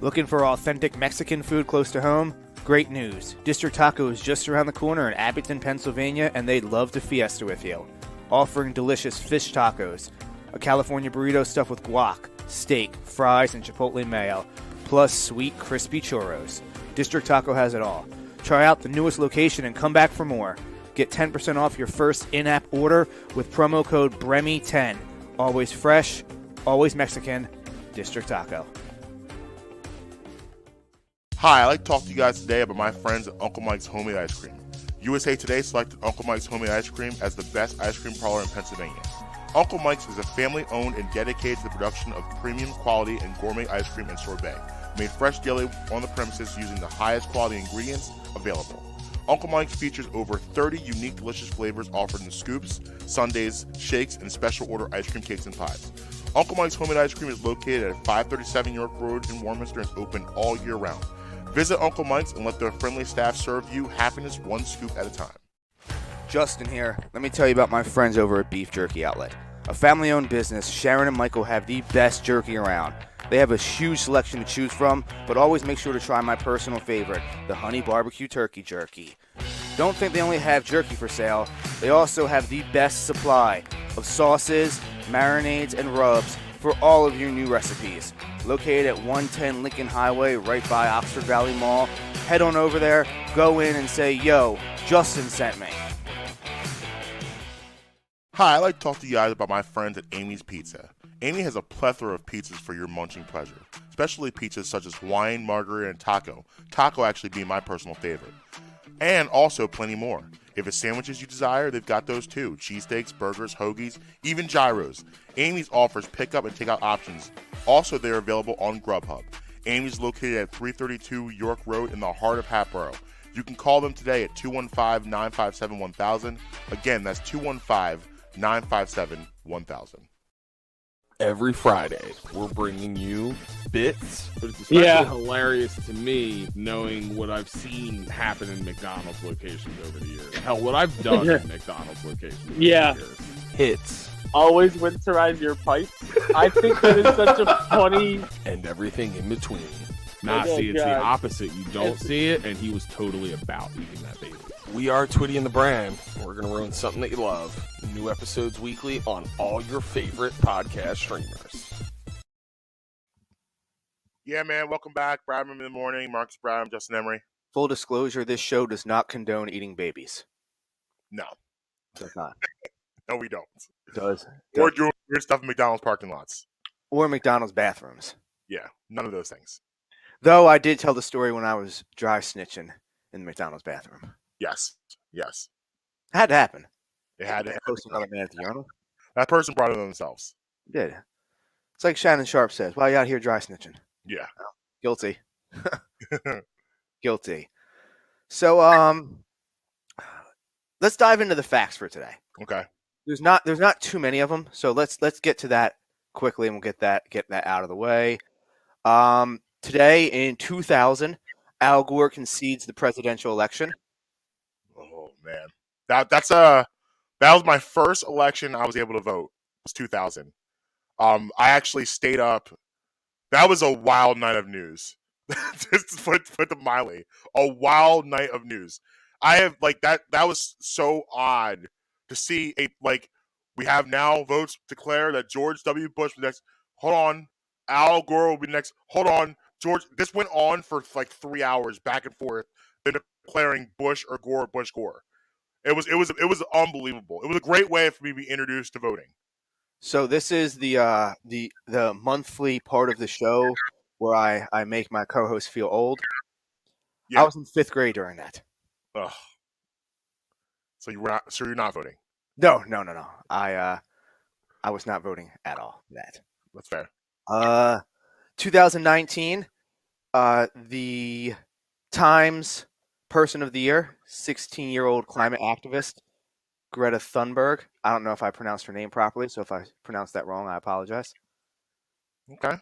Looking for authentic Mexican food close to home? Great news. District Taco is just around the corner in Abington, Pennsylvania, and they'd love to fiesta with you. Offering delicious fish tacos, a California burrito stuffed with guac, steak, fries, and chipotle mayo, plus sweet, crispy churros. District Taco has it all. Try out the newest location and come back for more. Get 10% off your first in-app order with promo code BREMI10. Always fresh, always Mexican, District Taco. Hi, I'd like to talk to you guys today about my friends at Uncle Mike's Homemade Ice Cream. USA Today selected Uncle Mike's Homemade Ice Cream as the best ice cream parlor in Pennsylvania. Uncle Mike's is a family-owned and dedicated to the production of premium quality and gourmet ice cream and sorbet, made fresh daily on the premises using the highest quality ingredients available. Uncle Mike's features over 30 unique delicious flavors offered in scoops, sundaes, shakes, and special order ice cream cakes and pies. Uncle Mike's Homemade Ice Cream is located at 537 York Road in Warminster and is open all year round. Visit Uncle Mike's and let their friendly staff serve you happiness one scoop at a time. Justin here. Let me tell you about my friends over at Beef Jerky Outlet. A family-owned business, Sharon and Michael have the best jerky around. They have a huge selection to choose from, but always make sure to try my personal favorite, the Honey Barbecue Turkey Jerky. Don't think they only have jerky for sale. They also have the best supply of sauces, marinades, and rubs for all of your new recipes. Located at 110 Lincoln Highway, right by Oxford Valley Mall. Head on over there, go in and say, yo, Justin sent me. Hi, I'd like to talk to you guys about my friends at Amy's Pizza. Amy has a plethora of pizzas for your munching pleasure, especially pizzas such as Hawaiian, margarita, and taco. Taco actually being my personal favorite. And also plenty more. If it's sandwiches you desire, they've got those too. Cheesesteaks, burgers, hoagies, even gyros. Amy's offers pickup and takeout options. Also, they're available on Grubhub. Amy's located at 332 York Road in the heart of Hatboro. You can call them today at 215-957-1000. Again, that's 215-957-1000. Every Friday, we're bringing you bits, but it's especially hilarious to me knowing what I've seen happen in McDonald's locations over the years. Hell, what I've done in McDonald's locations over the years. Hits. Always winterize your pipes. I think that is such a funny... And everything in between. Oh, See, it's the God. opposite. You don't see it, and he was totally about eating that baby. We are Twitty and the Brand. We're going to ruin something that you love. New episodes weekly on all your favorite podcast streamers. Yeah, man. Welcome back. Bradham in the morning. Marques Bradham, Justin Emery. Full disclosure, this show does not condone eating babies. No. Does not. No, we don't. Does. Or doing weird stuff in McDonald's parking lots. Or McDonald's bathrooms. Yeah, none of those things. Though I did tell the story when I was dry snitching in the McDonald's bathroom. Yes. Yes. It had to happen. It had to. Post another man at the urinal. That person brought it on themselves. It did. It's like Shannon Sharp says, why are you out here dry snitching? Yeah. Guilty. Guilty. So let's dive into the facts for today. Okay. There's not too many of them, so let's get to that quickly and we'll get that out of the way. Today in 2000, Al Gore concedes the presidential election. Oh man. That was my first election I was able to vote. It was 2000. I actually stayed up. That was a wild night of news. Just to put it mildly, a wild night of news. I have that was so odd to see we have now votes declare that George W. Bush was next. Hold on. Al Gore will be next. Hold on. George, this went on for 3 hours back and forth, then declaring Bush or Gore, Bush, Gore. It was unbelievable. It was a great way for me to be introduced to voting. So this is the monthly part of the show where I make my co-host feel old. Yeah. I was in 5th grade during that. Ugh. So you're not voting. No. I was not voting at all for that. That's fair. 2019, the Times Person of the Year, 16-year-old climate activist, Greta Thunberg. I don't know if I pronounced her name properly, so if I pronounced that wrong, I apologize. Okay.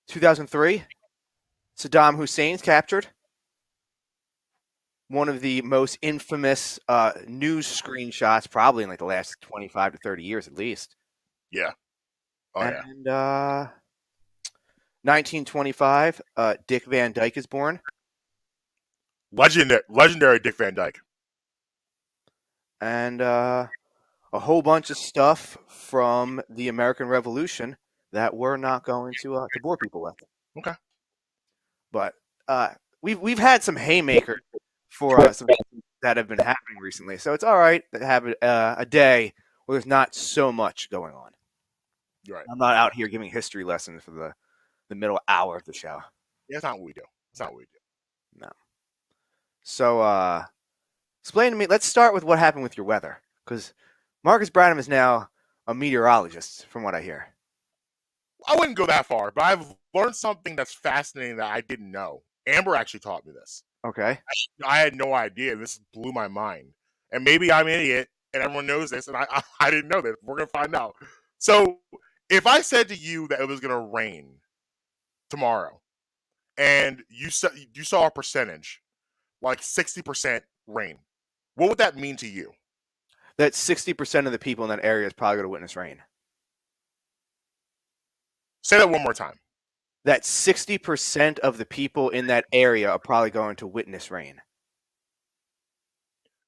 2003, Saddam Hussein's captured. One of the most infamous news screenshots, probably in the last 25 to 30 years at least. Yeah. Oh, yeah. And 1925, Dick Van Dyke is born. Legendary Dick Van Dyke. And a whole bunch of stuff from the American Revolution that we're not going to bore people with. Okay. But we've had some haymakers for some that have been happening recently, so it's all right to have a day where there's not so much going on. You're right. I'm not out here giving history lessons for the middle hour of the show. Yeah, that's not what we do. That's not what we do. No. So, explain to me. Let's start with what happened with your weather, because Marques Bradham is now a meteorologist, from what I hear. I wouldn't go that far, but I've learned something that's fascinating that I didn't know. Amber actually taught me this. Okay. I had no idea. This blew my mind. And maybe I'm an idiot, and everyone knows this, and I didn't know this. We're going to find out. So, if I said to you that it was going to rain tomorrow, and you saw a percentage, like 60% rain, what would that mean to you? That 60% of the people in that area is probably going to witness rain. Say that one more time. That 60% of the people in that area are probably going to witness rain.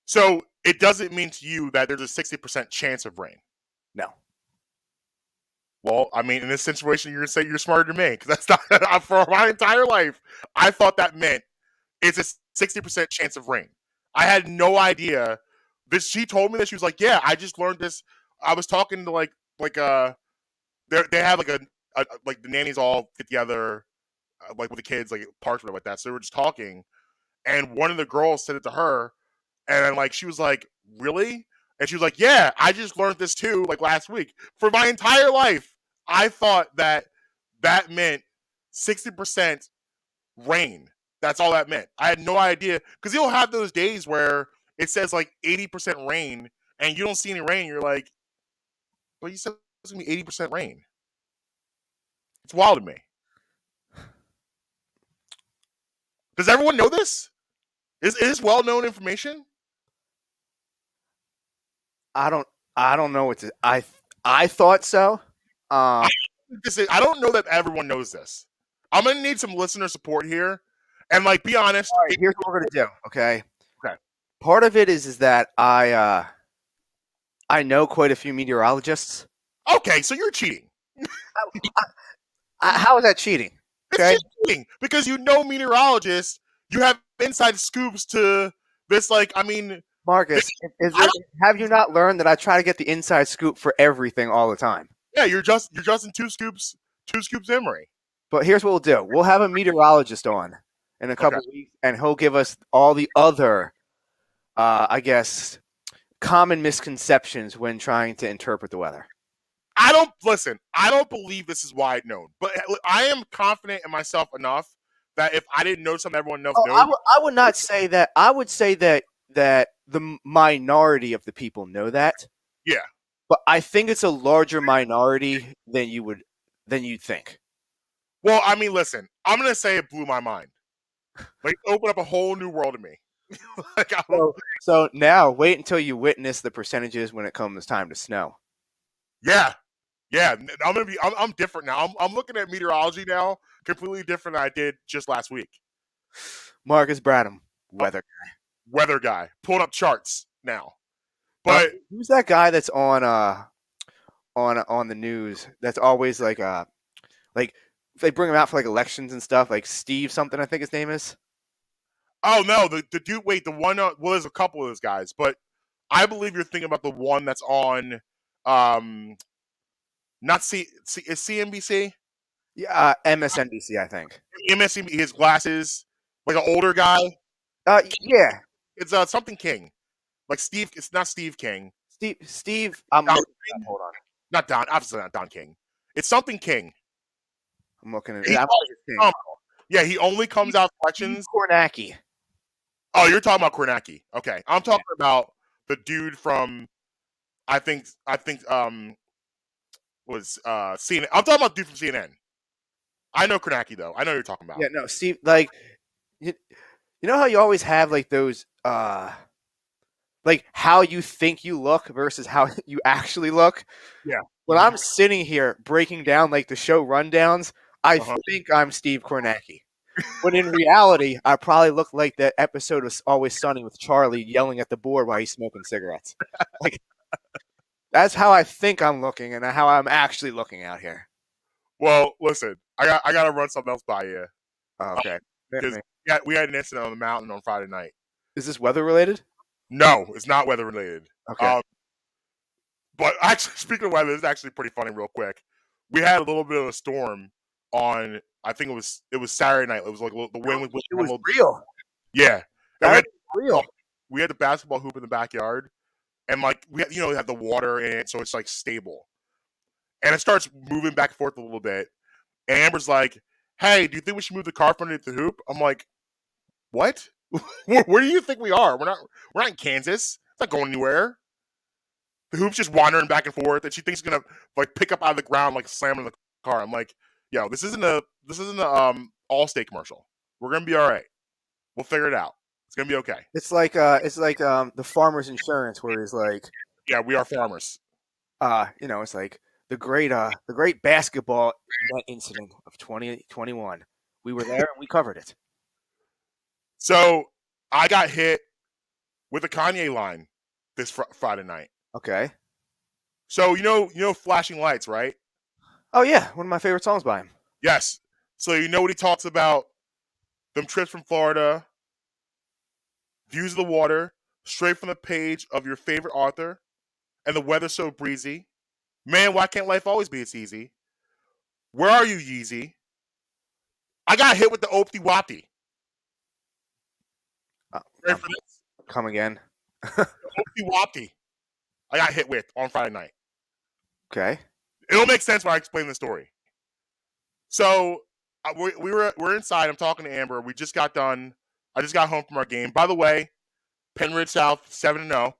So it doesn't mean to you that there's a 60% chance of rain. No. Well, I mean, in this situation, you're going to say you're smarter than me, because that's not for my entire life. I thought that meant it's a 60% chance of rain. I had no idea. She told me that. She was like, "Yeah, I just learned this." I was talking to they have like the nannies all get together, like with the kids, like parks or whatever like that. So we were just talking, and one of the girls said it to her, And then like she was like, really? And she was like, yeah, I just learned this too, like last week. For my entire life, I thought that meant 60% rain. That's all that meant. I had no idea, because you'll have those days where it says like 80% rain and you don't see any rain. You're like, well, you said it's gonna be 80% rain. It's wild to me. Does everyone know this? Is this well-known information? I don't know what to. I thought so. I don't know that everyone knows this. I'm gonna need some listener support here, and like, be honest. All right, here's what we're gonna do. Okay. Okay. Part of it is that I know quite a few meteorologists. Okay, so you're cheating. How is that cheating? Okay. It's cheating because you know meteorologists. You have inside scoops to this. Like, I mean, Marcus, have you not learned that I try to get the inside scoop for everything all the time? yeah, you're just in two scoops Emery. But here's what we'll do. We'll have a meteorologist on in a couple of weeks, and he'll give us all the other, I guess, common misconceptions when trying to interpret the weather. I don't believe this is wide known, but I am confident in myself enough that if I didn't know something everyone else knows. I would not say that. I would say that the minority of the people know that. Yeah. But I think it's a larger minority than you'd think. Well, I mean, listen, I'm going to say it blew my mind. Like, open up a whole new world to me. Like, so now, wait until you witness the percentages when it comes time to snow. Yeah. I'm different now. I'm looking at meteorology now completely different than I did just last week. Marques Bradham, weather guy. Pulling up charts now. But who's that guy that's on the news that's always like they bring him out for like elections and stuff, like Steve something, I think his name is. Oh no, the dude. Wait, the one. Well, there's a couple of those guys, but I believe you're thinking about the one that's on. Not is CNBC. Yeah, MSNBC, I think. MSNBC. His glasses, like an older guy. Yeah. It's something King, like Steve. It's not Steve King. Steve. Hold on. Not Don. Obviously not Don King. It's something King. I'm looking at it. Yeah, he only comes out elections. Kornacki. Oh, you're talking about Kornacki. Okay, I'm talking about the dude from. I think was CNN. I'm talking about the dude from CNN. I know Kornacki though. I know who you're talking about. Yeah, no, Steve. Like, you know how you always have like those, like how you think you look versus how you actually look. Yeah. When I'm sitting here breaking down like the show rundowns, I think I'm Steve Kornacki. But in reality, I probably look like that episode of Always Sunny with Charlie yelling at the board while he's smoking cigarettes. Like, that's how I think I'm looking and how I'm actually looking out here. Well, listen, I got to run something else by you. Okay. We had an incident on the mountain on Friday night. Is this weather related? No, it's not weather related. Okay. But actually, speaking of weather, it's actually pretty funny. Real quick, we had a little bit of a storm on. I think it was Saturday night. It was like the wind was real. Yeah, Real. We had the basketball hoop in the backyard, and like we have the water in it, so it's like stable. And it starts moving back and forth a little bit. And Amber's like, "Hey, do you think we should move the car from underneath the hoop?" I'm like, "What? Where do you think we are? We're not in Kansas. It's not going anywhere." The hoop's just wandering back and forth, and she thinks it's gonna like pick up out of the ground, like slamming the car. I'm like, "Yo, this isn't a Allstate commercial. We're gonna be all right. We'll figure it out. It's gonna be okay." It's like the farmer's insurance, where he's like, "Yeah, we are farmers." It's like the great basketball net incident of 2021. We were there and we covered it. So I got hit with a Kanye line this Friday night. Okay. So you know Flashing Lights, right? Oh yeah, one of my favorite songs by him. Yes. So you know what he talks about? Them trips from Florida, views of the water, straight from the page of your favorite author, and the weather so breezy. Man, why can't life always be this easy? Where are you, Yeezy? I got hit with the Opti Wopti. Ready for this? Come again. Wapty I got hit with on Friday night. Okay. It'll make sense when I explain the story. So we're inside. I'm talking to Amber. We just got done. I just got home from our game. By the way, Penrith South 7-0.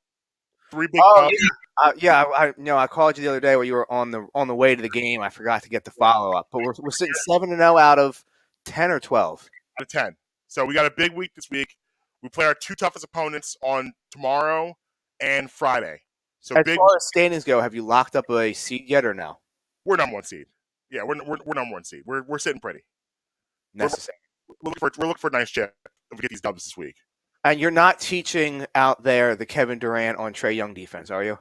3 big dubs. I called you the other day while you were on the way to the game. I forgot to get the follow up, but we're sitting 7-0 out of 10 or 12 out of 10. So we got a big week this week. We play our 2 toughest opponents on tomorrow and Friday. So as far as standings go, have you locked up a seed yet or no? We're number 1 seed. Yeah, we're number 1 seed. We're sitting pretty. Necessary. We're looking for a nice chip if we get these dubs this week. And you're not teaching out there the Kevin Durant on Trae Young defense, are you?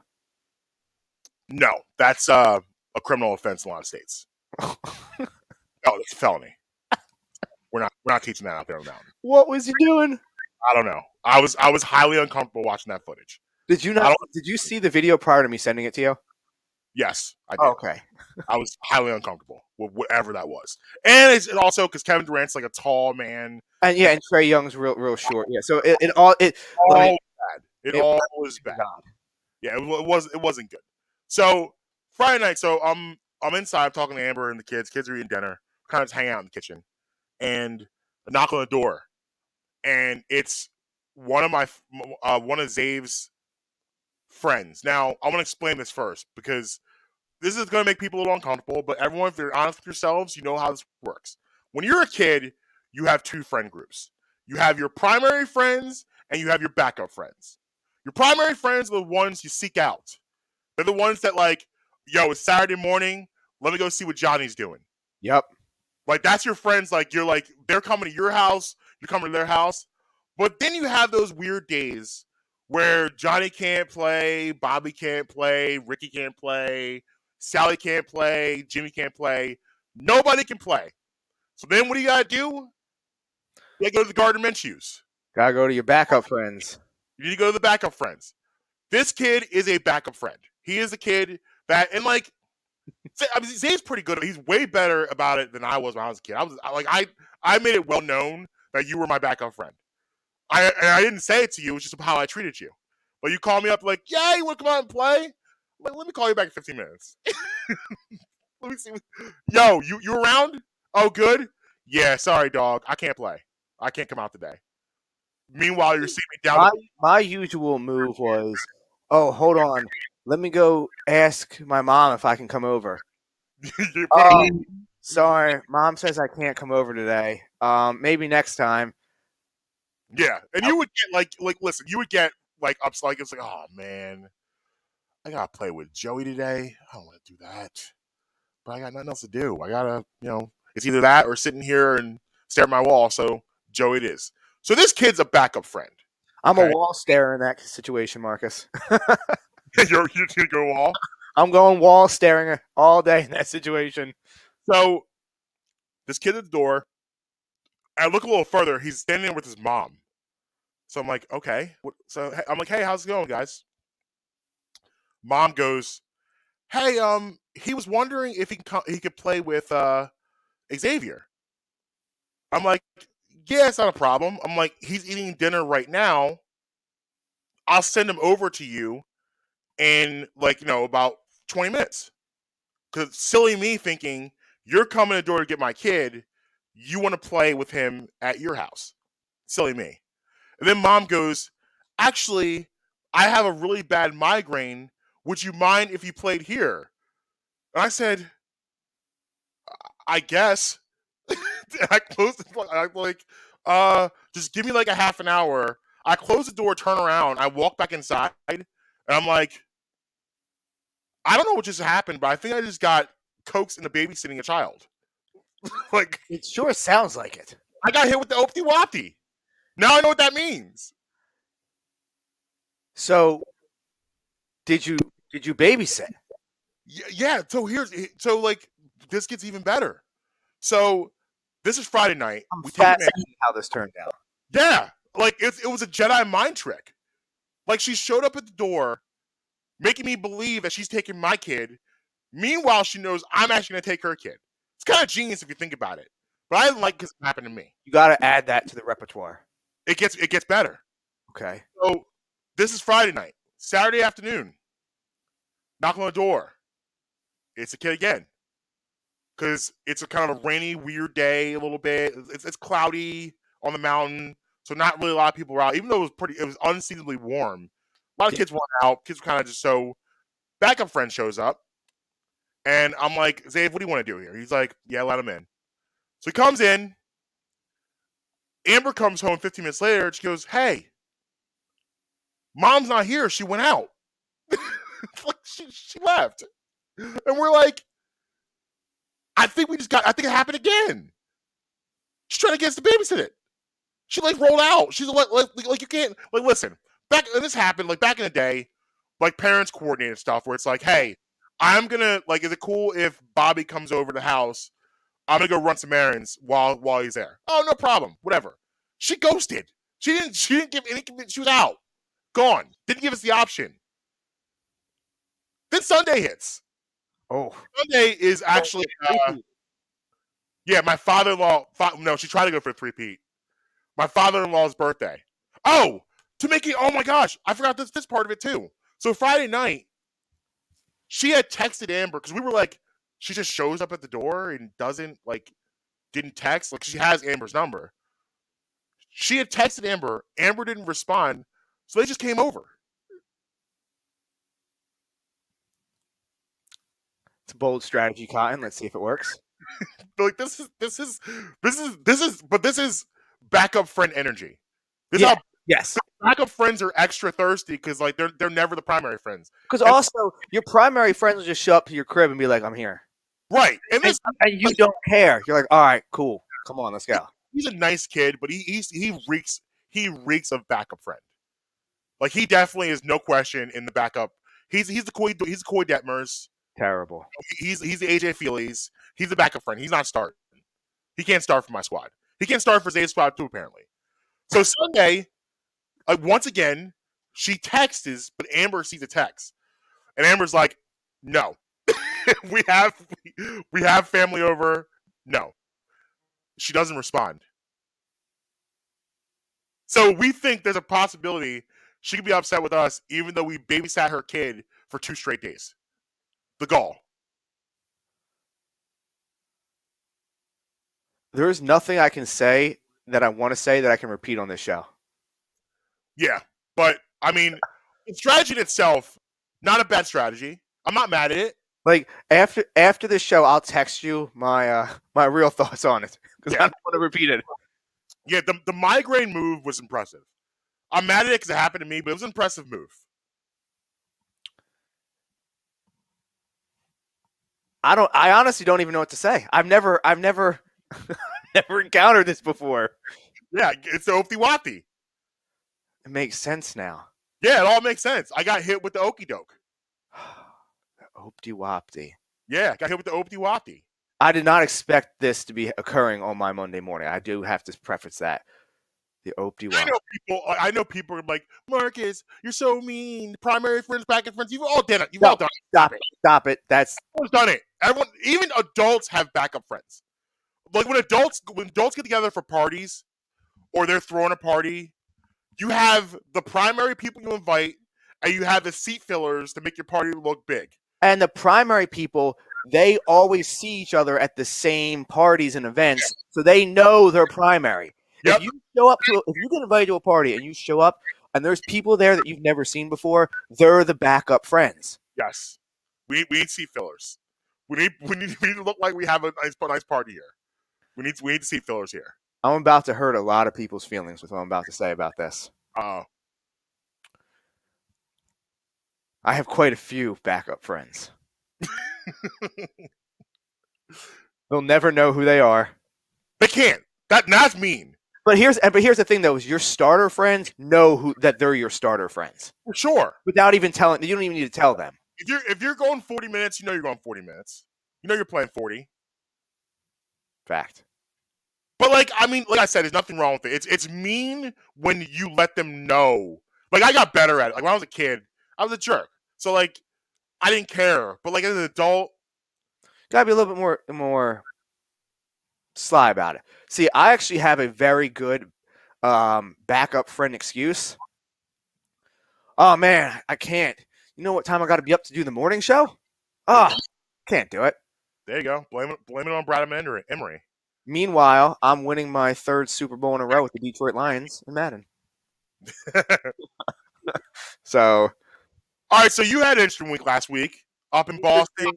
No, that's a criminal offense in a lot of states. Oh, it's a felony. We're not teaching that out there on the mountain. What was he doing? I don't know. I was highly uncomfortable watching that footage. Did you see the video prior to me sending it to you? Yes, I did. Oh, okay. I was highly uncomfortable with whatever that was, and it's also because Kevin Durant's like a tall man, and Trae Young's real short. Yeah, so it was bad. Yeah, it wasn't good. So Friday night, so I'm inside, I'm talking to Amber and the kids. Kids are eating dinner, kind of just hanging out in the kitchen, and a knock on the door, and it's one of Zave's friends. Now I want to explain this first because this is going to make people a little uncomfortable, but everyone, if you're honest with yourselves, you know how this works. When you're a kid, you have 2 friend groups. You have your primary friends and you have your backup friends. Your primary friends are the ones you seek out. They're the ones that like, yo, it's Saturday morning. Let me go see what Johnny's doing. Yep. Like, that's your friends. Like, you're like, they're coming to your house. You're coming to their house. But then you have those weird days where Johnny can't play, Bobby can't play, Ricky can't play, Sally can't play, Jimmy can't play. Nobody can play. So then what do you got to do? You got to go to the Gardner Minshews. Got to go to your backup friends. You need to go to the backup friends. This kid is a backup friend. He is a kid that, and like, I mean, Zane's pretty good. He's way better about it than I was when I was a kid. I made it well known that you were my backup friend. I didn't say it to you. It's just how I treated you. But you call me up like, yeah, you want to come out and play? Let me call you back in 15 minutes. Let me see. Yo, you around? Oh, good? Yeah, sorry, dog. I can't play. I can't come out today. Meanwhile, you're seeing me down. My usual move was, oh, hold on. Let me go ask my mom if I can come over. Sorry, mom says I can't come over today. Maybe next time. Yeah, and you would get listen, you would get like upset. Like it's like, oh man, I gotta play with Joey today. I don't want to do that, but I got nothing else to do. I gotta, it's either that or sitting here and stare at my wall. So Joey it is. So this kid's a backup friend. I'm a wall starer in that situation, Marcus. You're gonna go wall? I'm going wall staring all day in that situation. So this kid at the door. I look a little further. He's standing there with his mom. So I'm like, okay. So I'm like, hey, how's it going, guys? Mom goes, hey, he was wondering if he could play with Xavier. I'm like, yeah, it's not a problem. I'm like, he's eating dinner right now. I'll send him over to you in about 20 minutes. Because silly me thinking you're coming to the door to get my kid. You want to play with him at your house. Silly me. And then mom goes, actually, I have a really bad migraine. Would you mind if you played here? And I said, I guess. And I closed the door. I'm like, just give me like a half an hour. I close the door, turn around. I walk back inside. And I'm like, I don't know what just happened, but I think I just got coaxed into babysitting a child. Like, it sure sounds like it. I got hit with the Opti Wopti. Now I know what that means. So, did you babysit? Yeah. So this gets even better. So this is Friday night. I'm fascinated how this turned out. Yeah, like it was a Jedi mind trick. Like she showed up at the door, making me believe that she's taking my kid. Meanwhile, she knows I'm actually going to take her kid. It's kind of genius if you think about it. But I didn't like because it happened to me. You got to add that to the repertoire. It gets better. Okay. So This is Friday night. Saturday afternoon. Knock on the door. It's a kid again. Because it's a kind of a rainy, weird day a little bit. It's cloudy on the mountain. So not really a lot of people were out. Even though it was unseasonably warm. A lot of kids weren't out. Kids were kind of just so. Backup friend shows up. And I'm like, Zave, what do you want to do here? He's like, yeah, let him in. So he comes in. Amber comes home 15 minutes later. And she goes, hey, mom's not here. She went out. Like she left. And we're like, I think it happened again. She's trying to get us to babysit it. She like rolled out. She's like you can't, like, listen, and this happened like back in the day, like parents coordinated stuff where it's like, hey, I'm gonna, like, is it cool if Bobby comes over to the house? I'm gonna go run some errands while he's there. Oh, no problem. Whatever. She ghosted. She didn't give any, she was out. Gone. Didn't give us the option. Then Sunday hits. Oh. Sunday is actually, yeah, my father-in-law, no, she tried to go for a three-peat. My father-in-law's birthday. Oh, oh my gosh, I forgot this part of it too. So Friday night, she had texted Amber, because we were like, she just shows up at the door and didn't text. Like, she has Amber's number. She had texted Amber. Amber didn't respond, so they just came over. It's a bold strategy, Cotton. Let's see if it works. Like, this is backup friend energy. Yes. Backup friends are extra thirsty because, like, they're never the primary friends. Because also, your primary friends will just show up to your crib and be like, I'm here. Right. And you don't care. You're like, all right, cool. Come on, let's go. He's a nice kid, but he reeks of backup friend. Like, he definitely is, no question, in the backup. He's the Coy Detmers. Terrible. He's the AJ Feelys. He's the backup friend. He's not starting. He can't start for my squad. He can't start for Zay's squad too, apparently. So Sunday, once again, she texts, but Amber sees a text, and Amber's like, "No, we have family over." No, she doesn't respond. So we think there's a possibility she could be upset with us, even though we babysat her kid for 2 straight days. The gall. There's nothing I can say that I want to say that I can repeat on this show. Yeah, but I mean, the strategy in itself, not a bad strategy. I'm not mad at it. Like, after this show, I'll text you my my real thoughts on it because I don't want to repeat it. Yeah, the migraine move was impressive. I'm mad at it because it happened to me, but it was an impressive move. I honestly don't even know what to say. I've never never encountered this before. Yeah, it's the Opti Wati. It makes sense now. Yeah, it all makes sense. I got hit with the Okie doke. Opti Wopti. Yeah, got hit with the Opti Wati. I did not expect this to be occurring on my Monday morning. I do have to preface that. The Opti Wopti. I know people are like, Marcus, you're so mean. Primary friends, backup friends. You've all done it. You've all done it. Stop it. Everyone's done it. Everyone, even adults, have backup friends. Like, when adults get together for parties, or they're throwing a party, you have the primary people you invite, and you have the seat fillers to make your party look big. And the primary people, they always see each other at the same parties and events, so they know they're primary. Yep. If you get invited to a party and you show up and there's people there that you've never seen before, they're the backup friends. Yes, we need seat fillers. We need to look like we have a nice party here. We need seat fillers here. I'm about to hurt a lot of people's feelings with what I'm about to say about this. I have quite a few backup friends. They'll never know who they are. They can't. That's mean. But here's the thing, though: is your starter friends know that they're your starter friends. For sure. Without even telling, you don't even need to tell them. If you're going 40 minutes, you know you're going 40 minutes. You know you're playing 40. Fact. But, like I said, there's nothing wrong with it. It's mean when you let them know. Like, I got better at it. Like, when I was a kid, I was a jerk. So, like, I didn't care. But, like, as an adult, gotta be a little bit more sly about it. See, I actually have a very good backup friend excuse. Oh man, I can't. You know what time I got to be up to do the morning show? Ah, can't do it. There you go. Blame it on Bradham and Emery. Meanwhile, I'm winning my 3rd Super Bowl in a row with the Detroit Lions in Madden. So All right, so you had an interesting week last week up in Boston.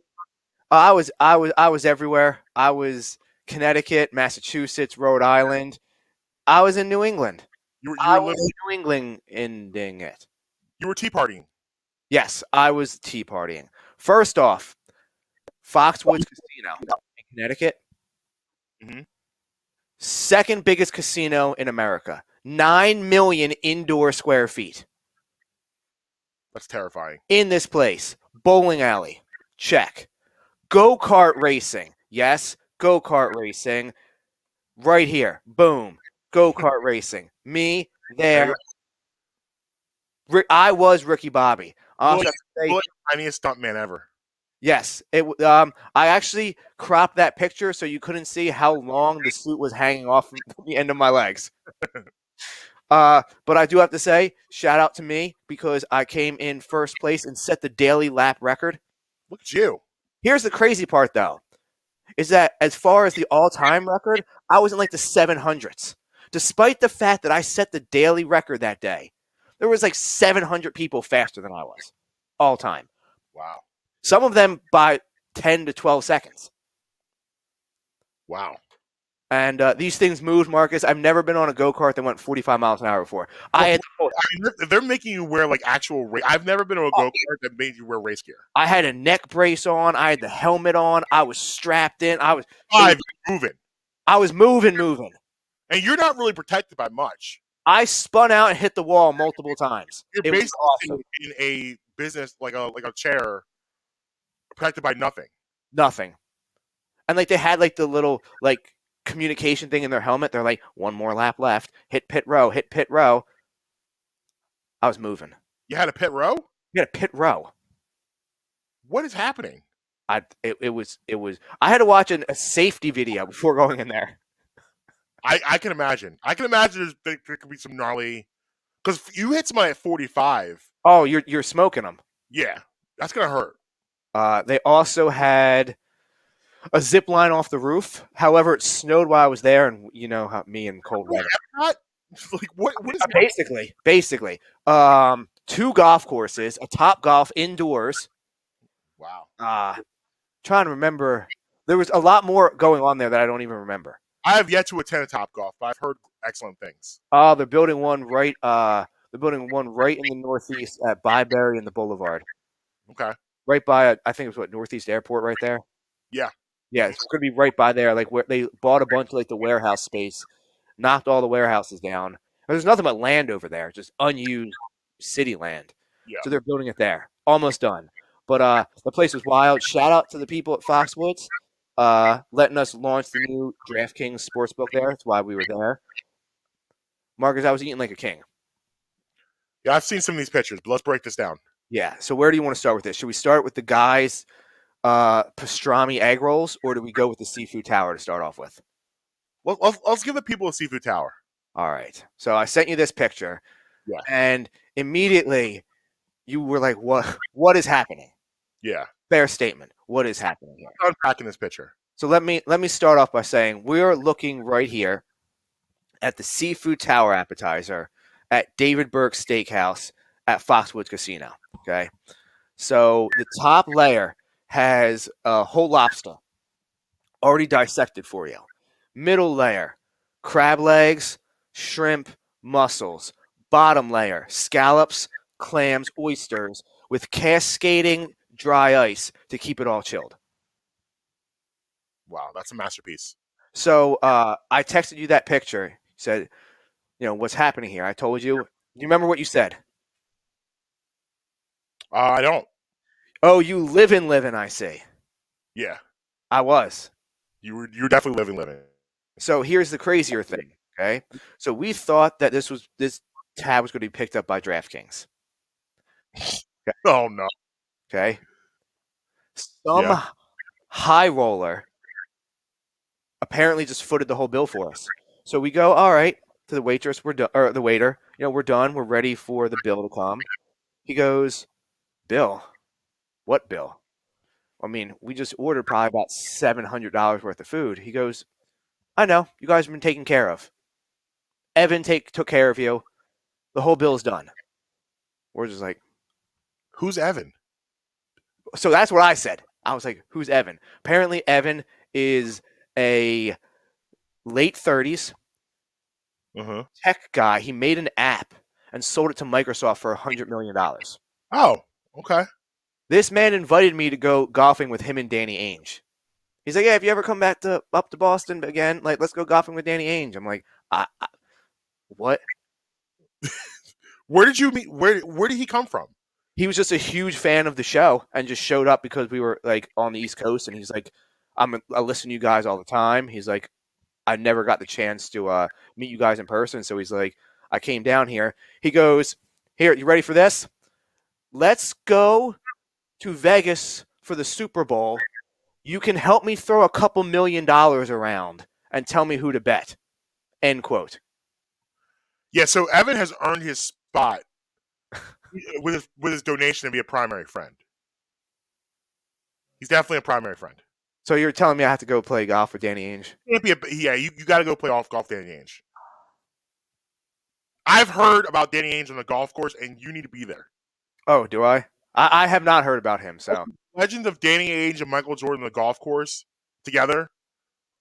I was everywhere. I was Connecticut, Massachusetts, Rhode Island. I was in New England. You I were was living, New England ending it. you were tea partying. Yes, I was tea partying. First off, Foxwoods Casino in Connecticut. Mhm. Second biggest casino in America. 9 million indoor square feet. That's terrifying. In this place. Bowling alley. Check. Go-kart racing. Yes, go-kart racing. Right here. Boom. Go-kart racing. Me there. I was Ricky Bobby. I also have to say, You're like the tiniest stuntman ever. yes. I actually cropped that picture so you couldn't see how long the suit was hanging off from the end of my legs. But I do have to say, shout out to me because I came in first place and set the daily lap record. Look at you. Here's the crazy part, though, is that as far as the all-time record, I was in like the 700s. Despite the fact that I set the daily record that day, there was like 700 people faster than I was, all time. Wow. Some of them by 10 to 12 seconds. Wow. And these things moved, Marcus. I've never been on a go-kart that went 45 miles an hour before. I mean, they're making you wear like actual. I've never been on a go kart that made you wear race gear. had a neck brace on. I had the helmet on. I was strapped in. I was Moving. I was moving. And you're not really protected by much. I spun out and hit the wall multiple times. You're It was basically awesome. in a business like a chair, protected by nothing. Nothing. And like they had like the little like communication thing in their helmet. They're like, one more lap left. Hit pit row. I was moving. You had a pit row. You had a pit row. What is happening? It was. I had to watch a safety video before going in there. I can imagine. I can imagine there could be some gnarly. Because you hit somebody at 45. Oh, you're smoking them. Yeah, that's gonna hurt. They also had a zip line off the roof. However, it snowed while I was there, and you know how me and cold weather. Like what is Basically, 2 golf courses, a Top Golf indoors. Wow. Trying to remember, there was a lot more going on there that I don't even remember. I have yet to attend a Top Golf, but I've heard excellent things. They're building one right. They're building one right in the Northeast at Byberry and the Boulevard. Okay. Right by, I think it was Northeast Airport right there. Yeah. Yeah, it's going to be right by there. Like where they bought a bunch of like the warehouse space, knocked all the warehouses down. There's nothing but land over there, just unused city land. Yeah. So they're building it there. Almost done. But the place was wild. Shout out to the people at Foxwoods, letting us launch the new DraftKings sportsbook there. That's why we were there. Marcus, I was eating like a king. Yeah, I've seen some of these pictures, but let's break this down. Yeah. So where do you want to start with this? Should we start with the guys' pastrami egg rolls, or do we go with the seafood tower to start off with? Let's give the people a seafood tower. All right. So I sent you this picture. Yeah. And immediately you were like, what is happening? Yeah. Fair statement. What is happening here? Unpacking this picture. So let me start off by saying we're looking right here at the seafood tower appetizer at David Burke's Steakhouse at Foxwoods Casino. Okay. So the top layer has a whole lobster already dissected for you. Middle layer, crab legs, shrimp, mussels. Bottom layer, scallops, clams, oysters with cascading dry ice to keep it all chilled. Wow, that's a masterpiece. So I texted you that picture. You said, what's happening here? I told you. Do you remember what you said? I don't. Oh, you living, I see. Yeah. I was. You're definitely living. So here's the crazier thing, okay? So we thought that this tab was going to be picked up by DraftKings. Okay. Oh, no. Okay? Some high roller apparently just footed the whole bill for us. So we go, all right, to the waitress, we're done, or the waiter, we're done, we're ready for the bill to come. He goes, Bill, what bill? I mean, we just ordered probably about $700 worth of food. He goes, I know. You guys have been taken care of. Evan took care of you. The whole bill is done. We're just like, Who's Evan? so that's what I said. I was like, who's Evan? Apparently, Evan is a late 30s Uh-huh. tech guy. He made an app and sold it to Microsoft for $100 million. Oh, okay. This man invited me to go golfing with him and Danny Ainge. He's like, yeah, if you ever come back up to Boston again, like, let's go golfing with Danny Ainge. I'm like, what? Where did you meet? Where did he come from? He was just a huge fan of the show and just showed up because we were like on the East Coast. And he's like, I listen to you guys all the time. He's like, I never got the chance to meet you guys in person. So he's like, I came down here. He goes, here, you ready for this? Let's go to Vegas for the Super Bowl. You can help me throw a couple $1 million around and tell me who to bet. End quote. Yeah, so Evan has earned his spot with his donation to be a primary friend. He's definitely a primary friend. So you're telling me I have to go play golf with Danny Ainge? You got to go play golf Danny Ainge. I've heard about Danny Ainge on the golf course, and you need to be there. Oh, do I? I have not heard about him. So legends of Danny Ainge and Michael Jordan on the golf course together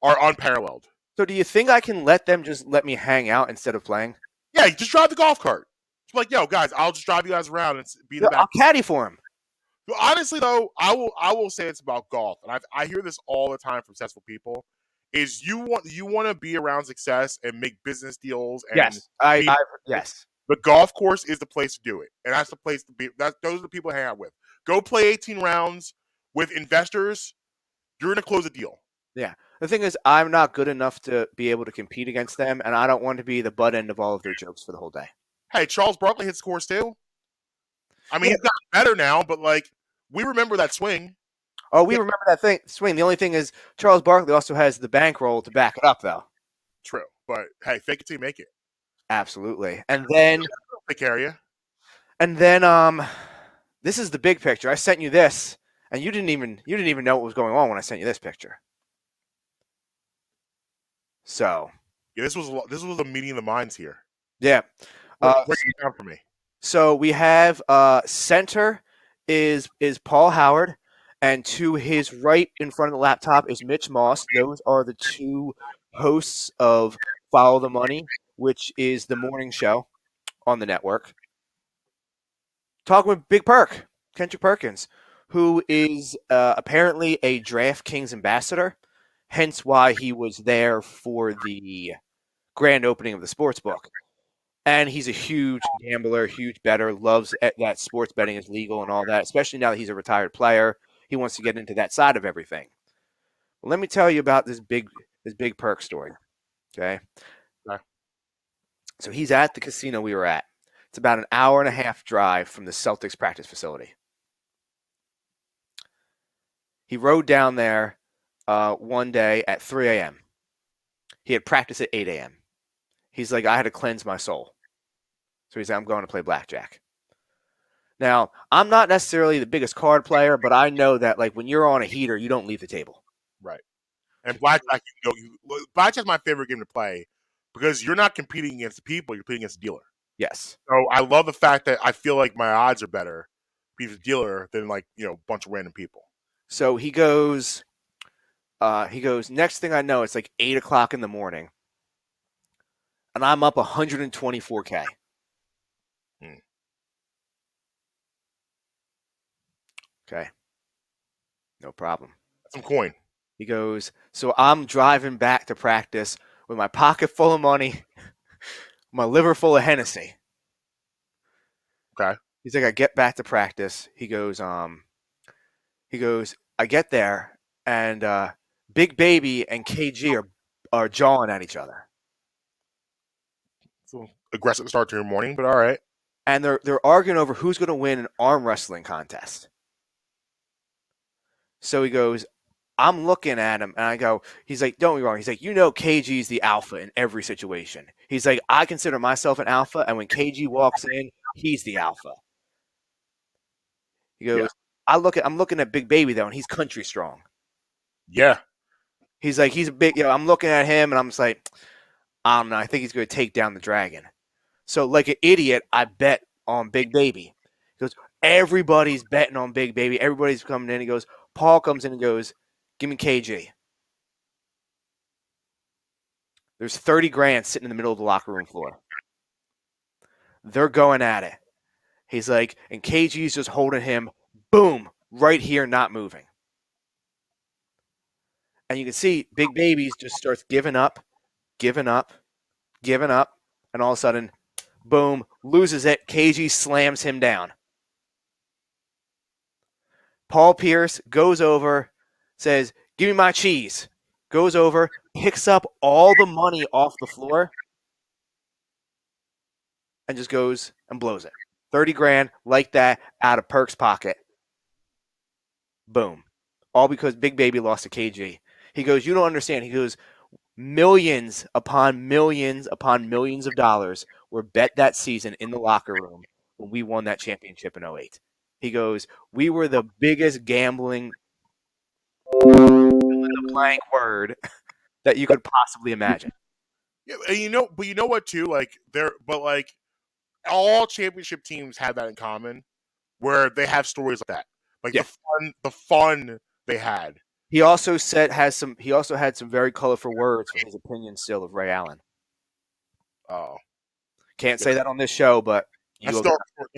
are unparalleled. So do you think I can let them just let me hang out instead of playing? Yeah, just drive the golf cart. It's like, yo, guys, I'll just drive you guys around and be the back. I'll caddy for him. But honestly, though, I will say it's about golf, and I hear this all the time from successful people. Is you want to be around success and make business deals. And yes, yes. The golf course is the place to do it, and that's the place to be. Those are the people to hang out with. Go play 18 rounds with investors. You're going to close a deal. Yeah. The thing is, I'm not good enough to be able to compete against them, and I don't want to be the butt end of all of their jokes for the whole day. Hey, Charles Barkley hits scores too. I mean, he's gotten better now, but like we remember that swing. Oh, we remember that swing. The only thing is, Charles Barkley also has the bankroll to back it up, though. True, but hey, fake it till you make it. Absolutely. And then take care of you. And then this is the big picture. I sent you this, and you didn't even know what was going on when I sent you this picture. So yeah, this was a meeting of the minds here. Yeah. Break it down for me. So we have center is Paul Howard, and to his right in front of the laptop is Mitch Moss. Those are the two hosts of Follow the Money, which is the morning show on the network. Talking with Big Perk, Kendrick Perkins, who is apparently a DraftKings ambassador, hence why he was there for the grand opening of the sports book. And he's a huge gambler, huge bettor, loves that sports betting is legal and all that, especially now that he's a retired player. He wants to get into that side of everything. Well, let me tell you about this big Perk story. Okay. So he's at the casino we were at. It's about an hour and a half drive from the Celtics practice facility. He rode down there one day at 3 a.m. He had practice at 8 a.m. He's like, I had to cleanse my soul. So he's like, I'm going to play blackjack. Now, I'm not necessarily the biggest card player, but I know that like when you're on a heater, you don't leave the table. Right. And blackjack, blackjack's my favorite game to play because you're not competing against the people, you're competing against the dealer. Yes. So I love the fact that I feel like my odds are better being a dealer than like, a bunch of random people. So he goes, next thing I know, it's like 8 o'clock in the morning. And I'm up 124K. Okay. No problem. That's some coin. He goes, so I'm driving back to practice with my pocket full of money, my liver full of Hennessy. Okay. He's like, I get back to practice. He goes, I get there and Big Baby and KG are jawing at each other. So aggressive start to your morning, but all right. And they're arguing over who's going to win an arm wrestling contest. So he goes, I'm looking at him, and I go, he's like, don't be wrong. He's like, KG's the alpha in every situation. He's like, I consider myself an alpha, and when KG walks in, he's the alpha. He goes, I'm looking at Big Baby though, and he's country strong. Yeah. He's like, he's a big, I'm looking at him and I'm just like, I don't know. I think he's going to take down the dragon. So like an idiot, I bet on Big Baby. He goes, everybody's betting on Big Baby. Everybody's coming in. He goes, Paul comes in and goes, give me KG. There's 30 grand sitting in the middle of the locker room floor. They're going at it. He's like, and KG's just holding him, boom, right here, not moving. And you can see Big Baby just starts giving up, and all of a sudden, boom, loses it. KG slams him down. Paul Pierce goes over, says, give me my cheese. Goes over, picks up all the money off the floor, and just goes and blows it. 30 grand like that out of Perk's pocket. Boom. All because Big Baby lost to KG. He goes, you don't understand. He goes, millions upon millions upon millions of dollars were bet that season in the locker room when we won that championship in 08. He goes, we were the biggest gambling blank word that you could possibly imagine. Yeah, and but you know what too? Like all championship teams have that in common, where they have stories like that. Like the fun they had. He also had some very colorful words for his opinion still of Ray Allen. Oh. Can't say that on this show, but it's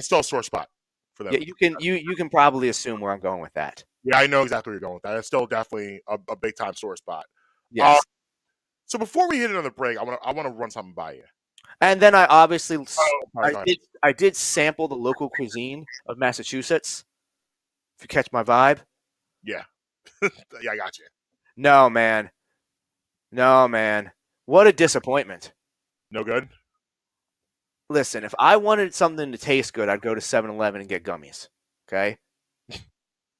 still a sore spot for them. Yeah, you can probably assume where I'm going with that. Yeah, I know exactly where you're going with that. It's still definitely a big time sore spot. Yes. So before we hit another break, I want to run something by you. And then I obviously I did sample the local cuisine of Massachusetts. If you catch my vibe. Yeah. Yeah, I got you. No, man. What a disappointment. No good? Listen, if I wanted something to taste good, I'd go to 7-Eleven and get gummies. Okay?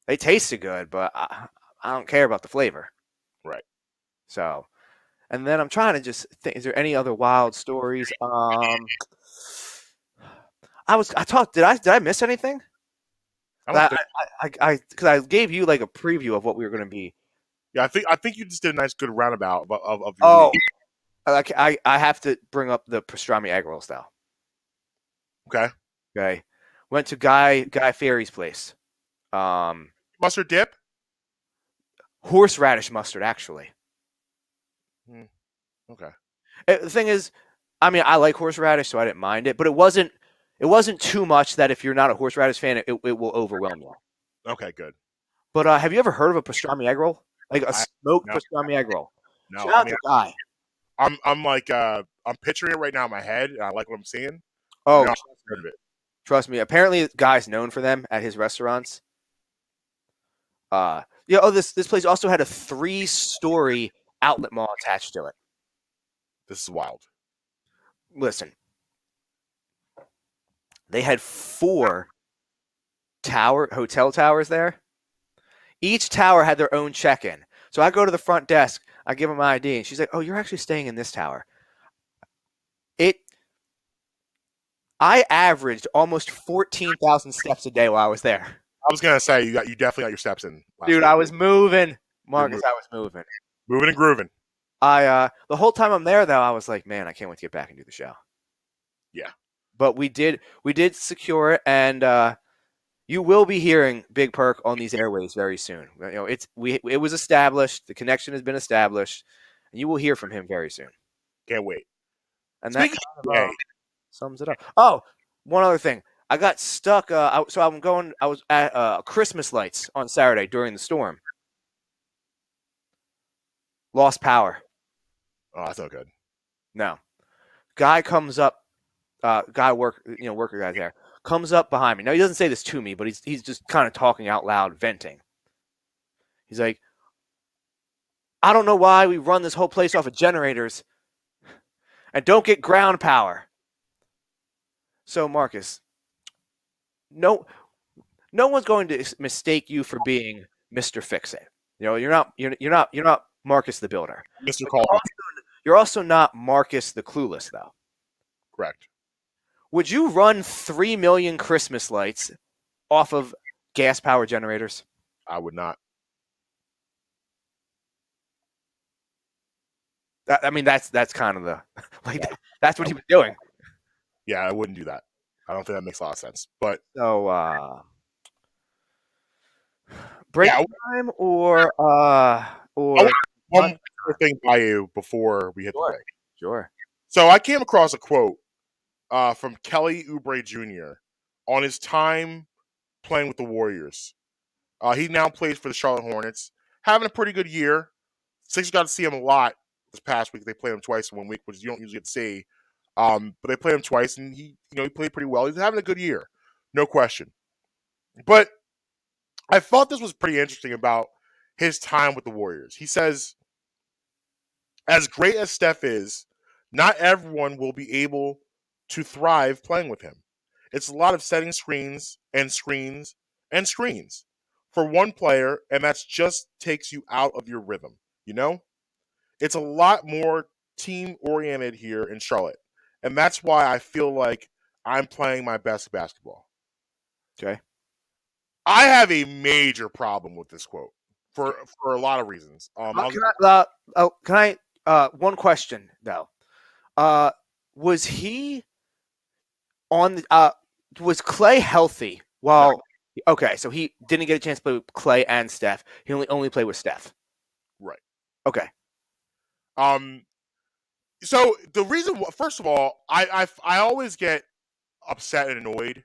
They tasted good, but I don't care about the flavor. Right. So, and then I'm trying to just think, is there any other wild stories? Did I miss anything? Because I gave you like a preview of what we were going to be. Yeah, I think you just did a nice good roundabout of your league. I have to bring up the pastrami egg rolls though. Okay. Went to Guy Fieri's place. Mustard dip? Horseradish mustard, actually. Okay. The thing is, I mean, I like horseradish, so I didn't mind it, but it wasn't too much that if you're not a horseradish fan, it will overwhelm you. Okay, good. But have you ever heard of a pastrami egg roll? Like a smoked pastrami egg roll? No, Shout out to Guy. I'm picturing it right now in my head, and I like what I'm seeing. Oh, trust me. Apparently, Guy's known for them at his restaurants. This place also had a 3-story outlet mall attached to it. This is wild. Listen, they had 4 hotel towers there. Each tower had their own check-in. So I go to the front desk, I give them my ID, and she's like, "Oh, you're actually staying in this tower." I averaged almost 14,000 steps a day while I was there. I was gonna say you definitely got your steps in. Dude, I was moving, Marcus. I was moving, and grooving. The whole time I'm there though, I was like, man, I can't wait to get back and do the show. Yeah, but we did secure it, and you will be hearing Big Perk on these airways very soon. It was established, the connection has been established, and you will hear from him very soon. Can't wait. And that sums it up. Oh, one other thing. I got stuck. I was at Christmas lights on Saturday during the storm. Lost power. Oh, that's not good. No. Guy comes up. Worker guy there comes up behind me. Now he doesn't say this to me, but he's just kind of talking out loud, venting. He's like, "I don't know why we run this whole place off of generators and don't get ground power." So Marcus, no one's going to mistake you for being Mr. Fix-It. You're not Marcus the Builder. Mr. Call. You're also not Marcus the Clueless, though. Correct. Would you run 3 million Christmas lights off of gas power generators. I would not. I mean, that's kind of the that's what he was doing. Yeah, I wouldn't do that. I don't think that makes a lot of sense. But So break yeah, time or one more thing by you before we hit the break. Sure. So I came across a quote from Kelly Oubre Jr. on his time playing with the Warriors. He now plays for the Charlotte Hornets, having a pretty good year. Sixers got to see him a lot this past week. They played him twice in 1 week, which you don't usually get to see. But they played him twice, and he played pretty well. He's having a good year, no question. But I thought this was pretty interesting about his time with the Warriors. He says, as great as Steph is, not everyone will be able to thrive playing with him. It's a lot of setting screens and screens and screens for one player, and that just takes you out of your rhythm, you know? It's a lot more team-oriented here in Charlotte, and that's why I feel like I'm playing my best basketball. Okay. I have a major problem with this quote for a lot of reasons. Can I one question though. Was he on was Clay healthy? Well, okay, so he didn't get a chance to play with Clay and Steph. He only played with Steph. Right. Okay. So the reason, first of all, I always get upset and annoyed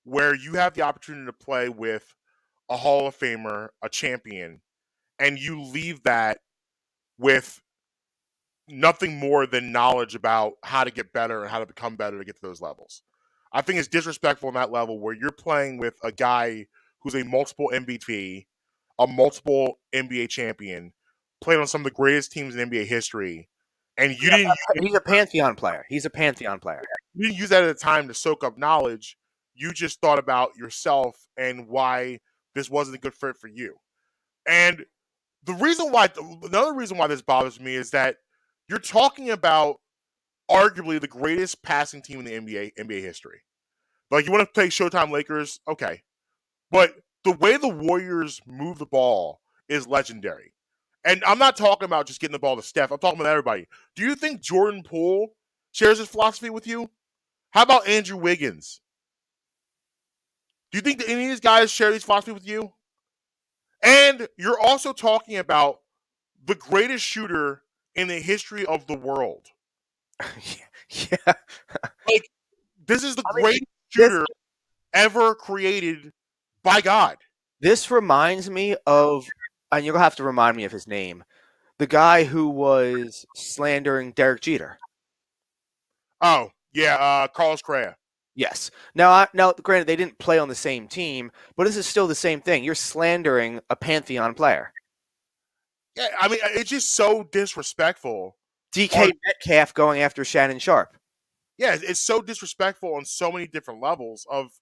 where you have the opportunity to play with a Hall of Famer, a champion, and you leave that with nothing more than knowledge about how to get better and how to become better to get to those levels. I think it's disrespectful on that level where you're playing with a guy who's a multiple MVP, a multiple NBA champion, played on some of the greatest teams in NBA history, and you didn't. He's a Pantheon player. You didn't use that at the time to soak up knowledge. You just thought about yourself and why this wasn't a good fit for you. And another reason why this bothers me is that you're talking about arguably the greatest passing team in the NBA history. Like, you want to play Showtime Lakers? Okay. But the way the Warriors move the ball is legendary. And I'm not talking about just getting the ball to Steph. I'm talking about everybody. Do you think Jordan Poole shares his philosophy with you? How about Andrew Wiggins? Do you think that any of these guys share these philosophy with you? And you're also talking about the greatest shooter in the history of the world. Yeah. Like, this is the greatest shooter ever created by God. This reminds me of, and you're going to have to remind me of his name, the guy who was slandering Derek Jeter. Oh, yeah, Carlos Correa. Yes. Now, granted, they didn't play on the same team, but this is still the same thing. You're slandering a Pantheon player. Yeah, I mean, it's just so disrespectful. DK Metcalf going after Shannon Sharp. Yeah, it's so disrespectful on so many different levels of,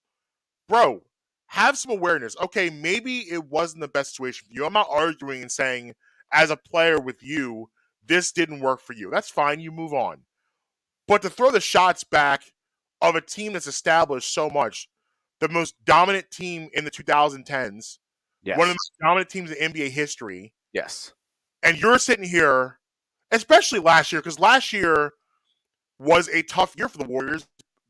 bro, have some awareness. Okay, maybe it wasn't the best situation for you. I'm not arguing and saying, as a player with you, this didn't work for you. That's fine. You move on. But to throw the shots back of a team that's established so much, the most dominant team in the 2010s, Yes. one of the most dominant teams in NBA history. Yes. And you're sitting here, especially last year, because last year was a tough year for the Warriors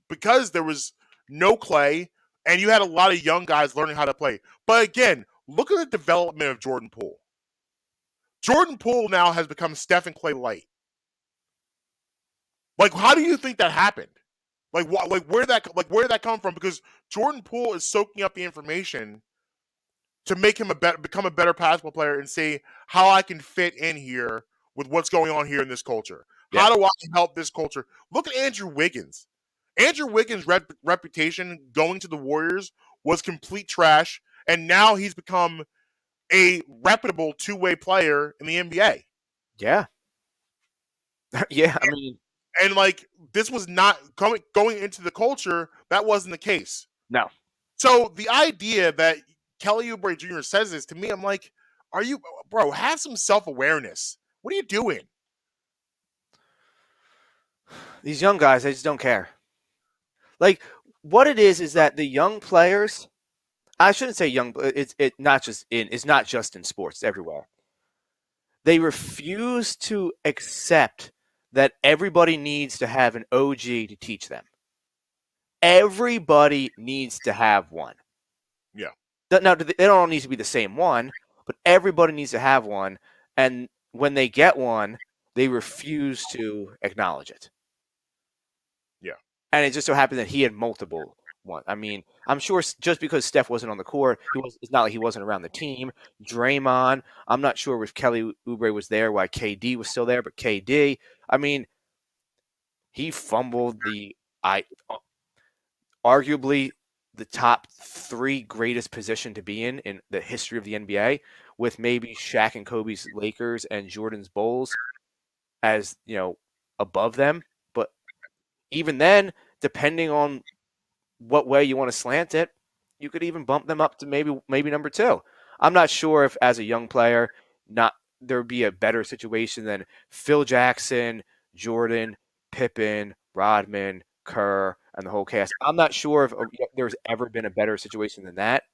because there was no Clay, and you had a lot of young guys learning how to play. But again, look at the development of Jordan Poole. Jordan Poole now has become Steph and Clay light. Like, how do you think that happened? Where did that come from? Because Jordan Poole is soaking up the information to make him become a better basketball player and say how I can fit in here with what's going on here in this culture. Yeah. How do I help this culture? Look at Andrew Wiggins. Andrew Wiggins' reputation going to the Warriors was complete trash, and now he's become a reputable two-way player in the NBA. Yeah. Yeah, I mean, and like, this was not going into the culture. That wasn't the case. No. So the idea that Kelly Oubre Jr. says this to me, I'm like, bro, have some self-awareness. What are you doing? These young guys, they just don't care. Like, what it is that the young players I shouldn't say young. It's not just in sports. It's everywhere. They refuse to accept that everybody needs to have an OG to teach them. Everybody needs to have one. Yeah. Now, they don't all need to be the same one, but everybody needs to have one. And when they get one, they refuse to acknowledge it. Yeah. And it just so happened that he had multiple ones. I mean, I'm sure just because Steph wasn't on the court, it's not like he wasn't around the team. Draymond, I'm not sure if Kelly Oubre was there while KD was still there, but KD, I mean, he fumbled arguably the top 3 greatest position to be in the history of the NBA, with maybe Shaq and Kobe's Lakers and Jordan's Bulls as, above them. But even then, depending on what way you want to slant it, you could even bump them up to maybe number 2. I'm not sure if as a young player, there would be a better situation than Phil Jackson, Jordan, Pippen, Rodman, Kerr, and the whole cast. I'm not sure if there's ever been a better situation than that.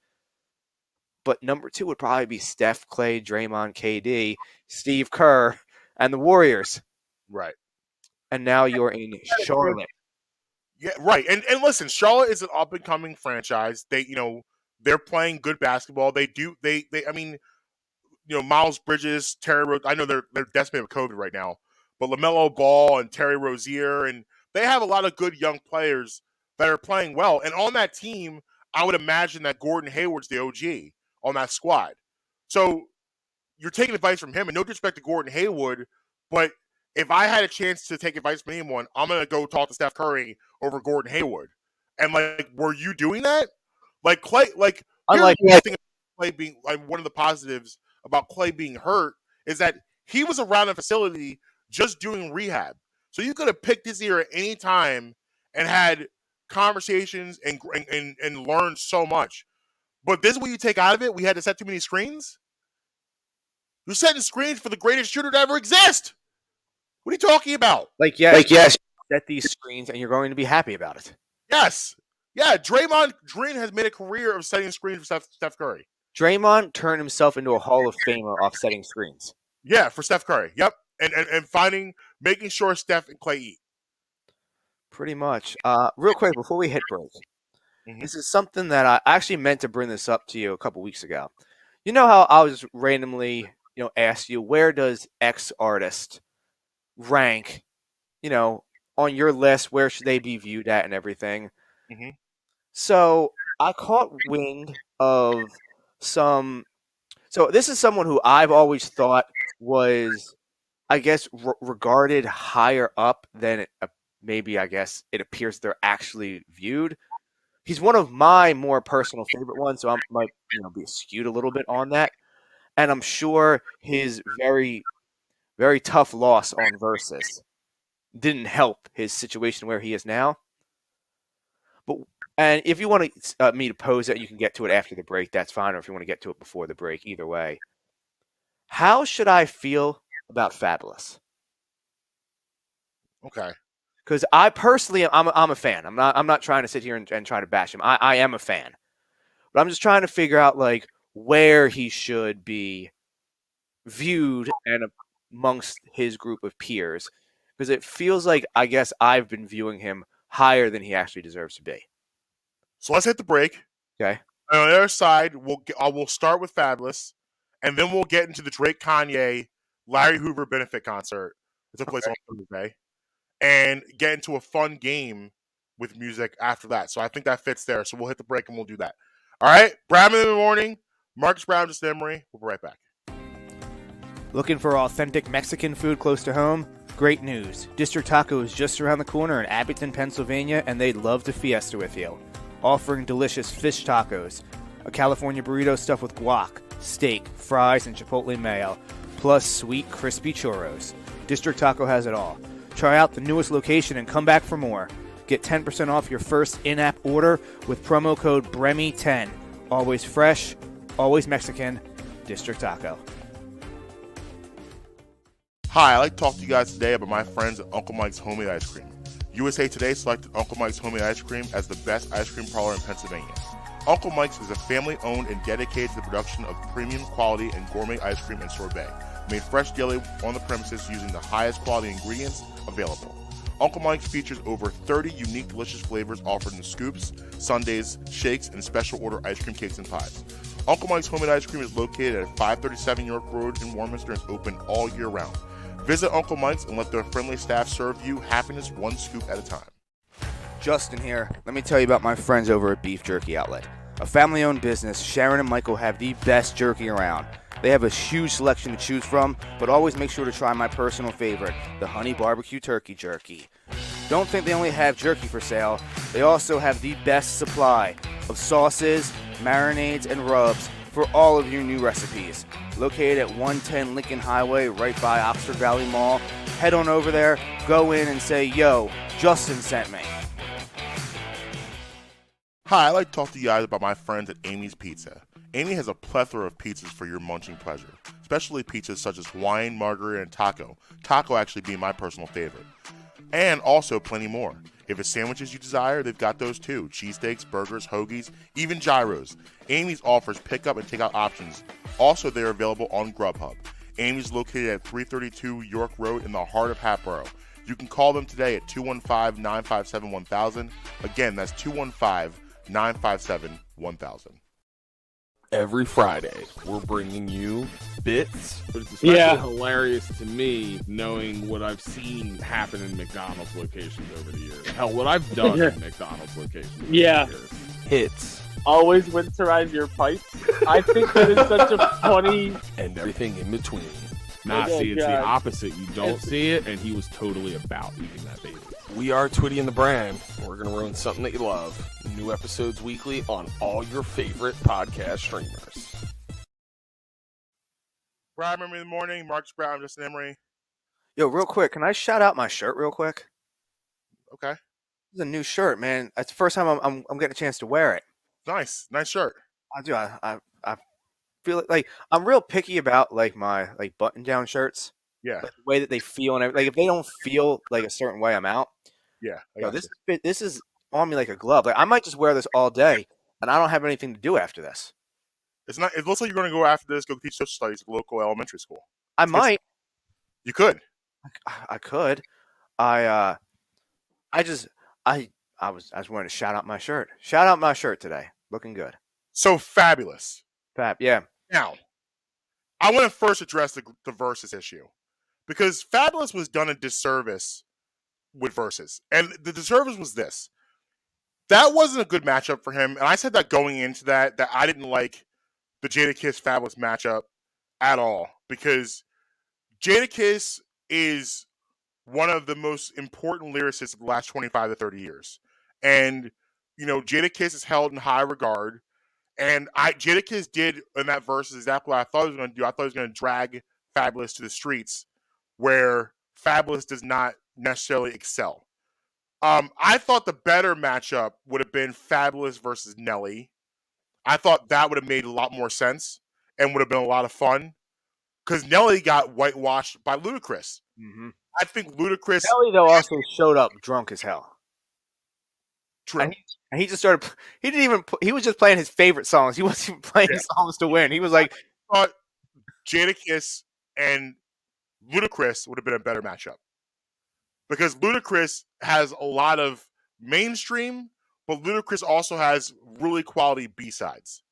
But number 2 would probably be Steph, Clay, Draymond, KD, Steve Kerr, and the Warriors. Right. And now you're in Charlotte. Yeah, right. And listen, Charlotte is an up and coming franchise. They're playing good basketball. I mean, Miles Bridges, Terry Rose. I know they're decimated with COVID right now, but LaMelo Ball and Terry Rozier, and they have a lot of good young players that are playing well. And on that team, I would imagine that Gordon Hayward's the OG on that squad. So you're taking advice from him, and no disrespect to Gordon Hayward, but if I had a chance to take advice from anyone, I'm going to go talk to Steph Curry over Gordon Hayward. And, were you doing that? Clay, here's the thing about Clay being, one of the positives about Clay being hurt is that he was around a facility just doing rehab. So you could have picked his ear at any time and had conversations and learned so much. But this is what you take out of it. We had to set too many screens. You're setting screens for the greatest shooter to ever exist. What are you talking about? Yes, set these screens and you're going to be happy about it. Yes. Yeah, Draymond Green has made a career of setting screens for Steph Curry. Draymond turned himself into a Hall of Famer off setting screens. Yeah, for Steph Curry. Yep. And making sure Steph and Clay eat. Pretty much. Real quick, before we hit break, This is something that I actually meant to bring this up to you a couple weeks ago. You know how I was randomly, asked you, where does X artist rank, on your list? Where should they be viewed at and everything? Mm-hmm. So I caught wind of some. So this is someone who I've always thought was, I guess, regarded higher up than maybe, I guess, it appears they're actually viewed. He's one of my more personal favorite ones, so I might, be skewed a little bit on that. And I'm sure his very, very tough loss on Versus didn't help his situation where he is now. And if you want me to pose it, you can get to it after the break. That's fine. Or if you want to get to it before the break, either way. How should I feel about Fabulous? Okay. Because I personally, I'm a fan. I'm not trying to sit here and try to bash him. I am a fan, but I'm just trying to figure out where he should be viewed and amongst his group of peers, because it feels like, I guess, I've been viewing him higher than he actually deserves to be. So let's hit the break. Okay. And on the other side, we'll start with Fabulous, and then we'll get into the Drake Kanye Larry Hoover benefit concert that took place on Thursday, and get into a fun game with music after that. So I think that fits there. So we'll hit the break and we'll do that. All right. Bradham in the morning. Marques Bradham, just Emery. We'll be right back. Looking for authentic Mexican food close to home? Great news. District Taco is just around the corner in Abington, Pennsylvania, and they'd love to fiesta with you. Offering delicious fish tacos, a California burrito stuffed with guac, steak, fries, and chipotle mayo, plus sweet, crispy churros. District Taco has it all. Try out the newest location and come back for more. Get 10% off your first in-app order with promo code BREMI10. Always fresh, always Mexican. District Taco. Hi, I'd like to talk to you guys today about my friends at Uncle Mike's Homemade Ice Cream. USA Today selected Uncle Mike's Homemade Ice Cream as the best ice cream parlor in Pennsylvania. Uncle Mike's is a family-owned and dedicated to the production of premium quality and gourmet ice cream and sorbet, made fresh daily on the premises using the highest quality ingredients available. Uncle Mike's features over 30 unique delicious flavors offered in scoops, sundaes, shakes, and special order ice cream cakes and pies. Uncle Mike's homemade ice cream is located at 537 York Road in Warminster and is open all year round. Visit Uncle Mike's and let their friendly staff serve you happiness one scoop at a time. Justin here. Let me tell you about my friends over at Beef Jerky Outlet. A family-owned business, Sharon and Michael have the best jerky around. They have a huge selection to choose from, but always make sure to try my personal favorite, the Honey Barbecue Turkey Jerky. Don't think they only have jerky for sale. They also have the best supply of sauces, marinades, and rubs for all of your new recipes. Located at 110 Lincoln Highway, right by Oxford Valley Mall. Head on over there, go in and say, yo, Justin sent me. Hi, I'd like to talk to you guys about my friends at Amy's Pizza. Amy has a plethora of pizzas for your munching pleasure, especially pizzas such as Hawaiian, margarita, and taco. Taco actually being my personal favorite. And also plenty more. If it's sandwiches you desire, they've got those too. Cheesesteaks, burgers, hoagies, even gyros. Amy's offers pickup and takeout options. Also, they're available on Grubhub. Amy's located at 332 York Road in the heart of Hatboro. You can call them today at 215-957-1000. Again, that's 215-957-1000. Every Friday, we're bringing you bits. But it's especially hilarious to me knowing what I've seen happen in McDonald's locations over the years. Hell, what I've done in McDonald's locations over the years. Hits. Always winterize your pipes. I think that is such a funny... And everything in between. Nah, see, it's the opposite. You don't see it, and he was totally about eating that baby. We are Twitty and the Brand. We're going to ruin something that you love. New episodes weekly on all your favorite podcast streamers. Brad, remember in the morning, Marques Bradham, Justin Emery. Yo, real quick, can I shout out my shirt real quick? Okay. This is a new shirt, man. It's the first time I'm getting a chance to wear it. Nice shirt. I do. I feel like I'm real picky about like my button down shirts. Yeah. Like, the way that they feel and everything. Like if they don't feel like a certain way, I'm out. Yeah. This is on me like a glove. Like I might just wear this all day, and I don't have anything to do after this. It looks like you're going to go after this, go teach social studies at a local elementary school. I might. You could. I could. I just wanted to shout out my shirt. Shout out my shirt today. Looking good. So fabulous. Fab. Yeah. Now, I want to first address the Versus issue. Because Fabulous was done a disservice with Versus. And the disservice was this. That wasn't a good matchup for him. And I said that going into that I didn't like the Jadakiss Fabulous matchup at all. Because Jadakiss is one of the most important lyricists of the last 25 to 30 years. And, Jadakiss is held in high regard. And Jadakiss did in that verse exactly what I thought he was going to do. I thought he was going to drag Fabulous to the streets where Fabulous does not necessarily excel. I thought the better matchup would have been Fabulous versus Nelly. I thought that would have made a lot more sense and would have been a lot of fun because Nelly got whitewashed by Ludacris. Mm-hmm. I think Ludacris... Nelly, though, also showed up drunk as hell. True. And he just started... He was just playing his favorite songs. He wasn't even playing songs to win. He was like... I thought Jadakiss and Ludacris would have been a better matchup. Because Ludacris has a lot of mainstream, but Ludacris also has really quality B-sides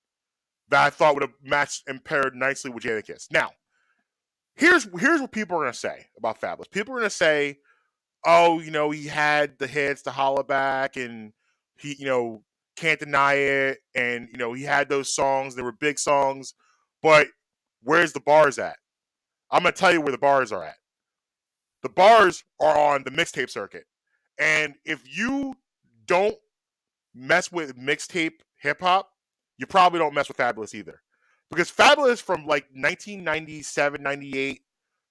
that I thought would have matched and paired nicely with Jadakiss. Now, here's what people are going to say about Fabulous. People are going to say, oh, he had the hits, the Holla Back, and he, Can't Deny It, and, he had those songs. They were big songs, but where's the bars at? I'm going to tell you where the bars are at. The bars are on the mixtape circuit. And if you don't mess with mixtape hip-hop, you probably don't mess with Fabulous either. Because Fabulous from 1997, 98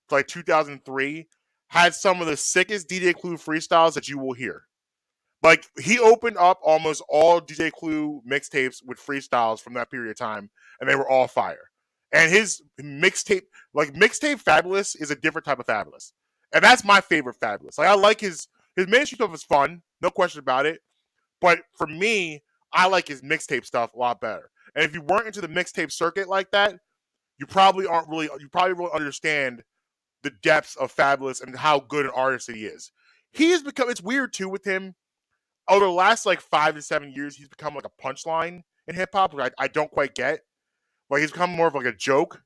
to 2003 had some of the sickest DJ Clue freestyles that you will hear. He opened up almost all DJ Clue mixtapes with freestyles from that period of time, and they were all fire. And his mixtape Fabulous is a different type of Fabulous. And that's my favorite Fabulous. I like his mainstream stuff is fun, no question about it. But for me, I like his mixtape stuff a lot better. And if you weren't into the mixtape circuit like that, you probably really understand the depths of Fabulous and how good an artist that he is. He has become, it's weird too with him. Over the last like 5 to 7 years, he's become like a punchline in hip hop, which I don't quite get. Like he's become more of like a joke.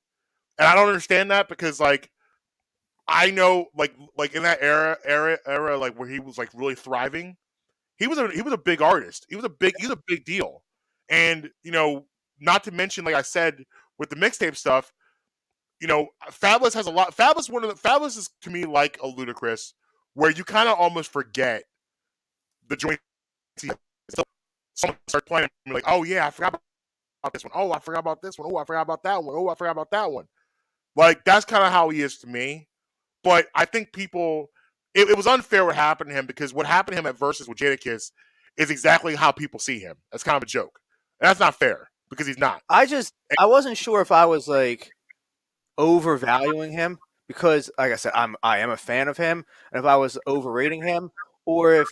And I don't understand that because like I know like in that era like where he was like really thriving, he was a big artist. He was a big deal. And not to mention, like I said, with the mixtape stuff, Fabulous has a lot. Fabulous is to me like a Ludacris, where you kind of almost forget the joint. So someone starts playing, and you're like, oh yeah, I forgot about this one. Oh, I forgot about this one. Oh, I forgot about that one. Oh, I forgot about that one. Like that's kind of how he is to me. But I think people, it was unfair what happened to him because what happened to him at Versus with Jadakiss is exactly how people see him. That's kind of a joke. And that's not fair because he's not. I wasn't sure if I was like overvaluing him because, like I said, I am a fan of him, and if I was overrating him, or if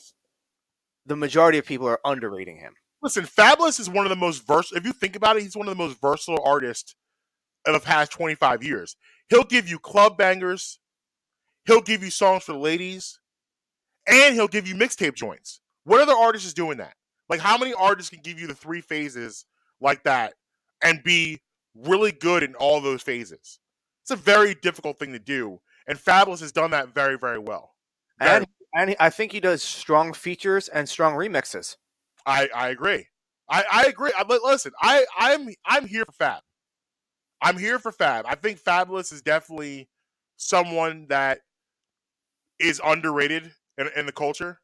the majority of people are underrating him. Listen, Fabulous is one of the most versatile. If you think about it, he's one of the most versatile artists of the past 25 years. He'll give you club bangers, he'll give you songs for the ladies, and he'll give you mixtape joints. What other artist is doing that? Like, how many artists can give you the 3 phases like that and be really good in all those phases? It's a very difficult thing to do, and Fabulous has done that very, very well. And I think he does strong features and strong remixes. I agree. I agree. Listen, I'm here for Fab. I'm here for Fab. I think Fabulous is definitely someone that is underrated in the culture,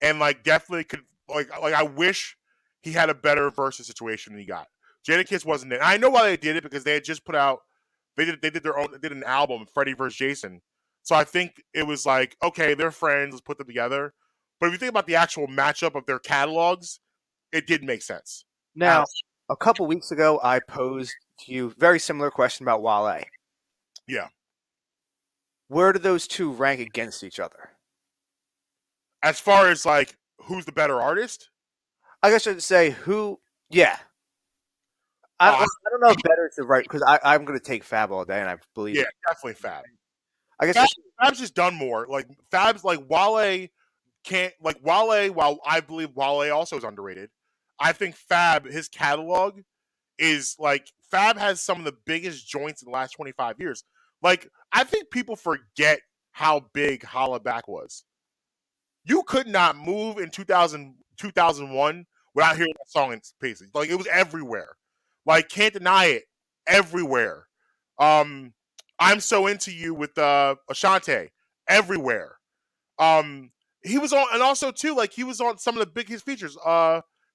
and like definitely could like I wish he had a better versus situation than he got. Jadakiss wasn't it. I know why they did it because they had just put out they did an album, Freddie vs. Jason. So I think it was like, okay, they're friends, let's put them together. But if you think about the actual matchup of their catalogs, it did make sense. Now, a couple weeks ago, I posed to you a very similar question about Wale. Yeah. Where do those two rank against each other? As far as like who's the better artist? I guess I'd say who. Yeah. I don't know if better is the right because I'm going to take Fab all day, and I believe. Yeah, definitely Fab. I guess Fab's just done more. Like Fab's like Wale can't like Wale. While I believe Wale also is underrated, I think Fab, his catalog is like Fab has some of the biggest joints in the last 25 years. Like I think people forget how big Holla Back was. You could not move in 2001 without hearing that song in spaces. Like it was everywhere. Like Can't Deny It everywhere. I'm So Into You with Ashanti everywhere. He was on, and also too, like he was on some of the biggest features.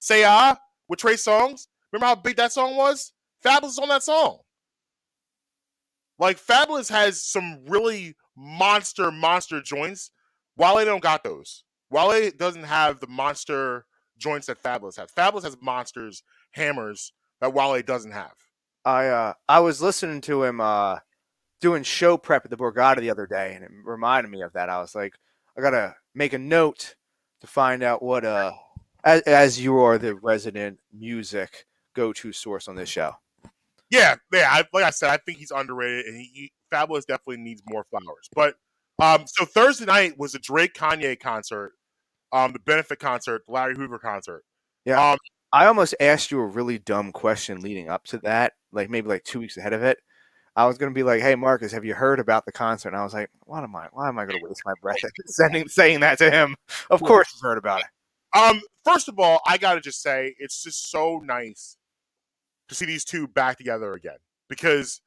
Say Ah with Trey Songz. Remember how big that song was? Fabulous on that song. Like Fabulous has some really monster joints. Wale don't got those. Wale doesn't have the monster joints that Fabulous has. Fabulous has monsters, hammers that Wale doesn't have. I was listening to him doing show prep at the Borgata the other day, and it reminded me of that. I was like, I gotta make a note to find out what as you are the resident music go-to source on this show. Yeah. Like I said, I think he's underrated, and Fabulous definitely needs more flowers. But so Thursday night was the Drake Kanye concert, the benefit concert, the Larry Hoover concert. Yeah. I almost asked you a really dumb question leading up to that, like maybe like 2 weeks ahead of it. I was going to be like, "Hey, Marcus, have you heard about the concert?" And I was like, why am I going to waste my breath saying that to him? Of course he's heard about it. First of all, I got to just say, it's just so nice to see these two back together again because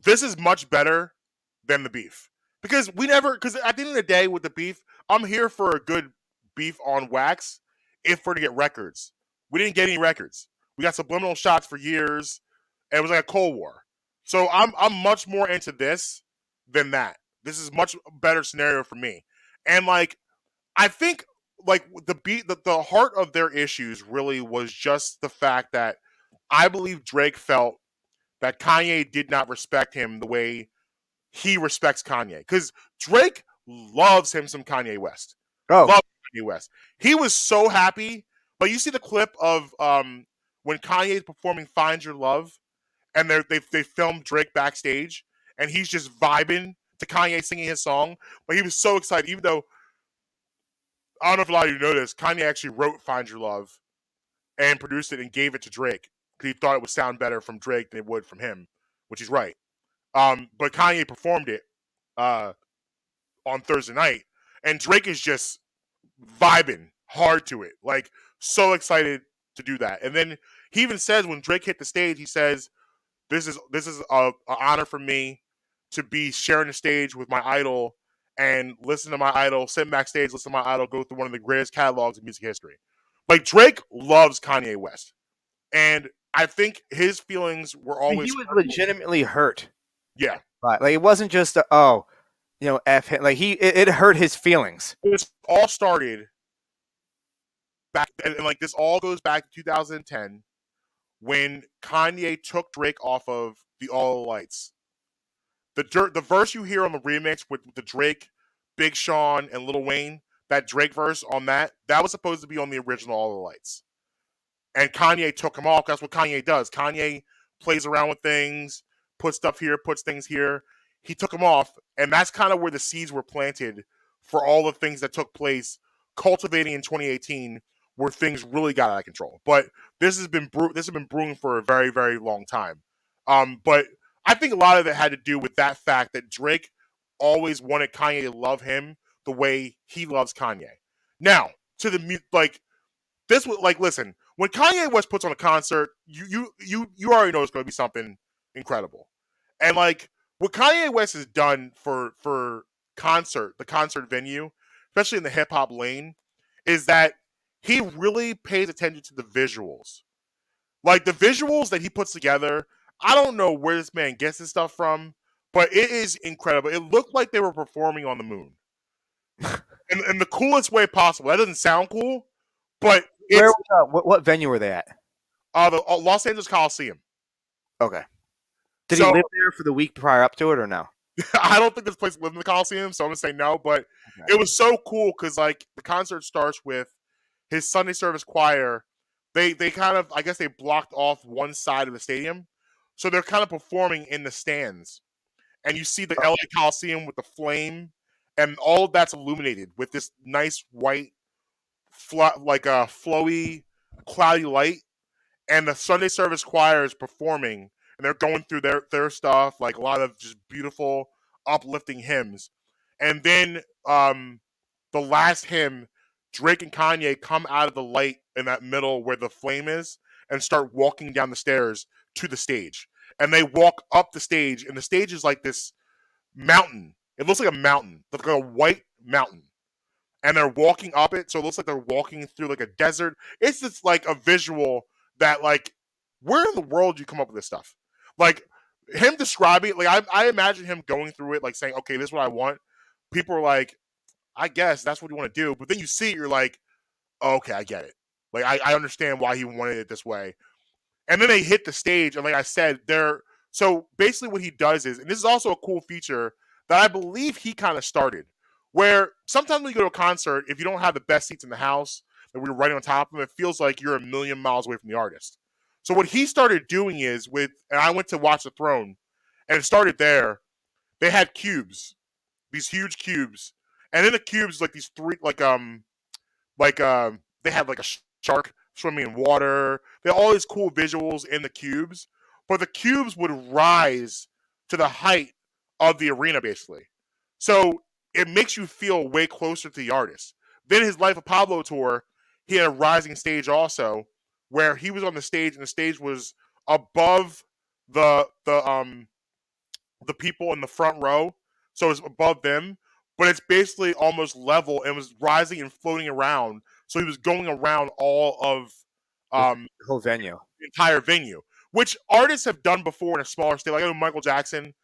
this is much better than the beef. Because at the end of the day with the beef, I'm here for a good beef on wax if we're to get records. We didn't get any records. We got subliminal shots for years, and it was like a Cold War. So I'm much more into this than that. This is much better scenario for me. And like I think like the heart of their issues really was just the fact that I believe Drake felt that Kanye did not respect him the way he respects Kanye. Because Drake loves him some Kanye West. Oh. Loves Kanye West. He was so happy But you see the clip of when Kanye is performing "Find Your Love," and they filmed Drake backstage, and he's just vibing to Kanye singing his song. But he was so excited, even though I don't know if a lot of you know this, Kanye actually wrote "Find Your Love" and produced it and gave it to Drake because he thought it would sound better from Drake than it would from him, which is right. But Kanye performed it on Thursday night, and Drake is just vibing hard to it, like so excited to do that. And then he even says when Drake hit the stage, he says, "This is a honor for me to be sharing the stage with my idol and listen to my idol, sit backstage, listen to my idol go through one of the greatest catalogs in music history." Like Drake loves Kanye West, and I think his feelings were always He was legitimately hurt. Yeah, Like it wasn't just F him. Like it hurt his feelings. this all started back, and like this all goes back to 2010 when Kanye took Drake off of the All the Lights. The verse you hear on the remix with the Drake, Big Sean, and Lil Wayne, that Drake verse on that was supposed to be on the original All the Lights. And Kanye took him off. That's what Kanye does. Kanye plays around with things, puts stuff here, puts things here. He took him off, and that's kind of where the seeds were planted for all the things that took place, cultivating in 2018, where things really got out of control. But this has been brewing for a very, very long time. But I think a lot of it had to do with that fact that Drake always wanted Kanye to love him the way he loves Kanye. Now, to the this was like, listen, when Kanye West puts on a concert, you already know it's going to be something incredible. And like what Kanye West has done for the concert venue, especially in the hip hop lane, is that he really pays attention to the visuals. Like the visuals that he puts together, I don't know where this man gets his stuff from, but it is incredible. It looked like they were performing on the moon. in the coolest way possible. That doesn't sound cool, but it's What venue were they at? the Los Angeles Coliseum. Okay. Did he live there for the week prior up to it or no? I don't think this place lived in the Coliseum, so I'm gonna say no. But It was so cool because like the concert starts with his Sunday service choir. They kind of, I guess they blocked off one side of the stadium, so they're kind of performing in the stands, and you see the LA Coliseum with the flame, and all of that's illuminated with this nice white, flowy, cloudy light, and the Sunday service choir is performing, and they're going through their stuff, like a lot of just beautiful, uplifting hymns. And then the last hymn, Drake and Kanye come out of the light in that middle where the flame is and start walking down the stairs to the stage. And they walk up the stage, and the stage is like this mountain. It looks like a mountain, like a white mountain. And they're walking up it, so it looks like they're walking through like a desert. It's just like a visual that, like, where in the world do you come up with this stuff? Like, him describing it, like, I imagine him going through it, like, saying, okay, this is what I want. People are like, I guess that's what you want to do. But then you see it, you're like, oh, okay, I get it. Like, I understand why he wanted it this way. And then they hit the stage, and like I said, so basically what he does is, and this is also a cool feature that I believe he kind of started, where sometimes when you go to a concert, if you don't have the best seats in the house, and we're right on top of them, it feels like you're a million miles away from the artist. So what he started doing is and I went to watch The Throne, and it started there. They had cubes, these huge cubes, and in the cubes, like these three, they had like a shark swimming in water. They had all these cool visuals in the cubes, but the cubes would rise to the height of the arena, basically. So it makes you feel way closer to the artist. Then his Life of Pablo tour, he had a rising stage also, where he was on the stage, and the stage was above the people in the front row, so it's above them, but it's basically almost level and was rising and floating around. So he was going around all of the whole venue, the entire venue, which artists have done before in a smaller stage. Like I know Michael Jackson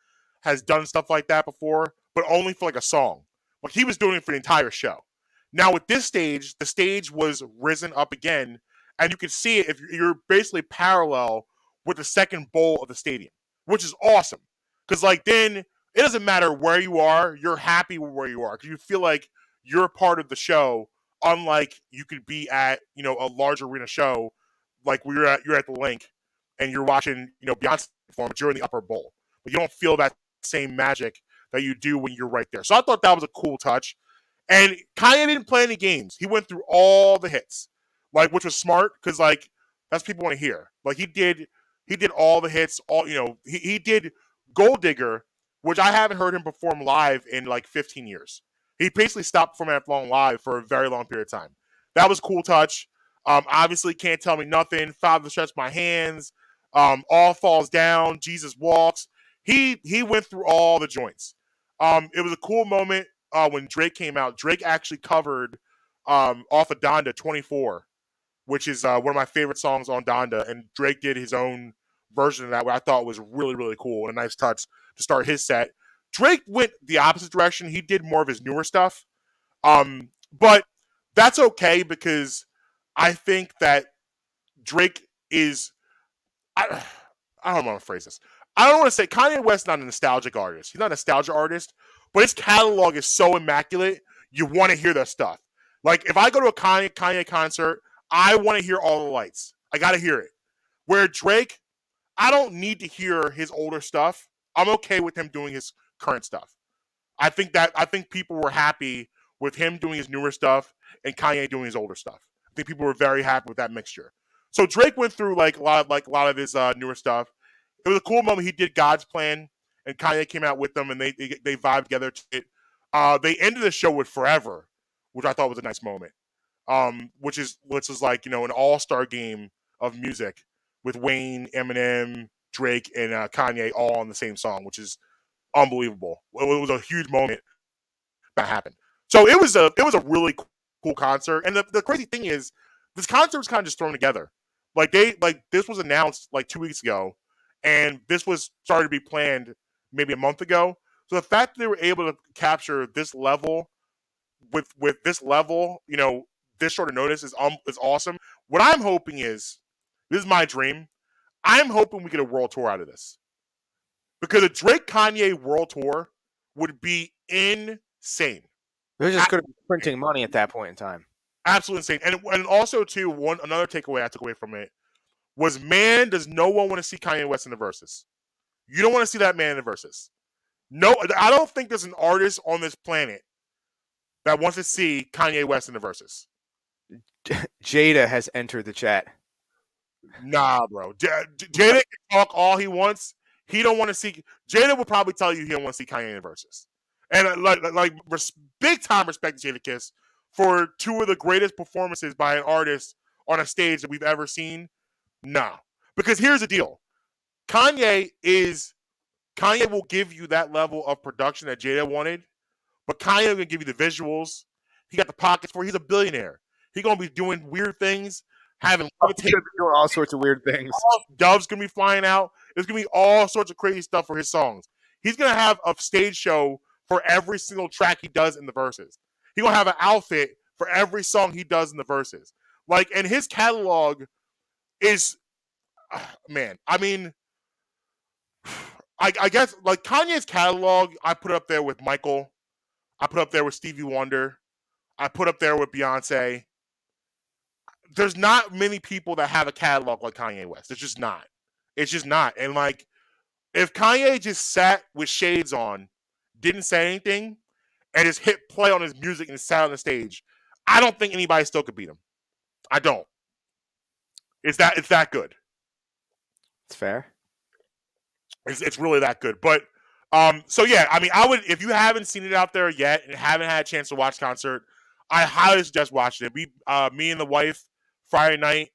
has done stuff like that before, but only for like a song. Like he was doing it for the entire show. Now with this stage, the stage was risen up again, and you can see it if you're basically parallel with the second bowl of the stadium, which is awesome. Because like then it doesn't matter where you are, you're happy with where you are because you feel like you're part of the show unlike you could be at a large arena show, like you're at the Link, and you're watching Beyonce perform, but you're in the upper bowl, but you don't feel that same magic that you do when you're right there. So I thought that was a cool touch. And Kanye didn't play any games. He went through all the hits, like, which was smart because like that's what people want to hear. Like he did all the hits. All he did Gold Digger, which I haven't heard him perform live in like 15 years. He basically stopped performing that long live for a very long period of time. That was a cool touch. Obviously, Can't Tell Me Nothing, Father Stretch My Hands, All Falls Down, Jesus Walks. He went through all the joints. It was a cool moment when Drake came out. Drake actually covered off of Donda 24, which is one of my favorite songs on Donda, and Drake did his own version of that, which I thought was really, really cool and a nice touch to start his set. Drake went the opposite direction. He did more of his newer stuff. But that's okay because I think that Drake is I don't want to phrase this. I don't want to say Kanye West is not a nostalgic artist. He's not a nostalgia artist, but his catalog is so immaculate, you want to hear that stuff. Like if I go to a Kanye concert, I want to hear All the Lights. I got to hear it. Where Drake, I don't need to hear his older stuff. I'm okay with him doing his current stuff. I think people were happy with him doing his newer stuff and Kanye doing his older stuff. I think people were very happy with that mixture. So Drake went through a lot of his newer stuff. It was a cool moment. He did God's Plan, and Kanye came out with them, and they vibed together to it. They ended the show with Forever, which I thought was a nice moment. Which is like an all-star game of music with Wayne, Eminem, Drake, and Kanye all on the same song, which is unbelievable. It was a huge moment that happened. So it was a really cool concert. And the crazy thing is, this concert was kind of just thrown together. This was announced like 2 weeks ago, and this was started to be planned maybe a month ago. So the fact that they were able to capture this level with this level, this short of notice is awesome. What I'm hoping is, this is my dream. I'm hoping we get a world tour out of this. Because a Drake Kanye world tour would be insane. They're just going to be printing money at that point in time. Absolutely insane. And also, too, another takeaway I took away from it was, man, does no one want to see Kanye West in the Verses. You don't want to see that man in the Verses. No, I don't think there's an artist on this planet that wants to see Kanye West in the Verses. Jada has entered the chat. Nah, bro. Jada can talk all he wants. He don't want to see. Jada will probably tell you he don't want to see Kanye in the Verses. And big time respect to Jada Kiss for two of the greatest performances by an artist on a stage that we've ever seen. Nah, because here's the deal: Kanye will give you that level of production that Jada wanted, but Kanye will give you the visuals. He got the pockets for it. He's a billionaire. He's gonna be doing weird things, having doing all sorts of weird things. Doves gonna be flying out. There's gonna be all sorts of crazy stuff for his songs. He's gonna have a stage show for every single track he does in the Verses. He's gonna have an outfit for every song he does in the Verses. And his catalog is, man. I mean, I guess Kanye's catalog, I put up there with Michael. I put up there with Stevie Wonder. I put up there with Beyonce. There's not many people that have a catalog like Kanye West. It's just not. It's just not. And if Kanye just sat with shades on, didn't say anything, and just hit play on his music and sat on the stage, I don't think anybody still could beat him. I don't. It's that good. It's fair. It's really that good. But so yeah, I mean, I would, if you haven't seen it out there yet and haven't had a chance to watch the concert, I highly suggest watching it. Me and the wife, Friday night,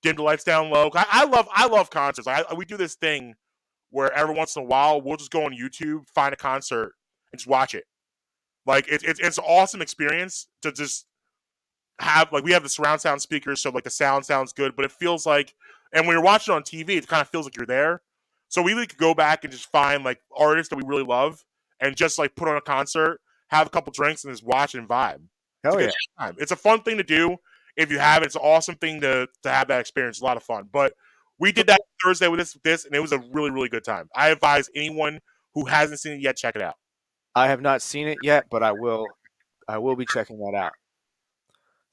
dim the lights down low. I love concerts. We do this thing where every once in a while we'll just go on YouTube, find a concert, and just watch it. It's an awesome experience to just have. We have the surround sound speakers, so the sound sounds good, but it feels like, and when you're watching on TV, it kind of feels like you're there. So we could go back and just find artists that we really love and just put on a concert, have a couple drinks, and just watch and vibe. Hell yeah. Time. It's a fun thing to do. If you have it, it's an awesome thing to have that experience. It's a lot of fun. But we did that Thursday with this, and it was a really, really good time. I advise anyone who hasn't seen it yet, check it out. I have not seen it yet, but I will be checking that out.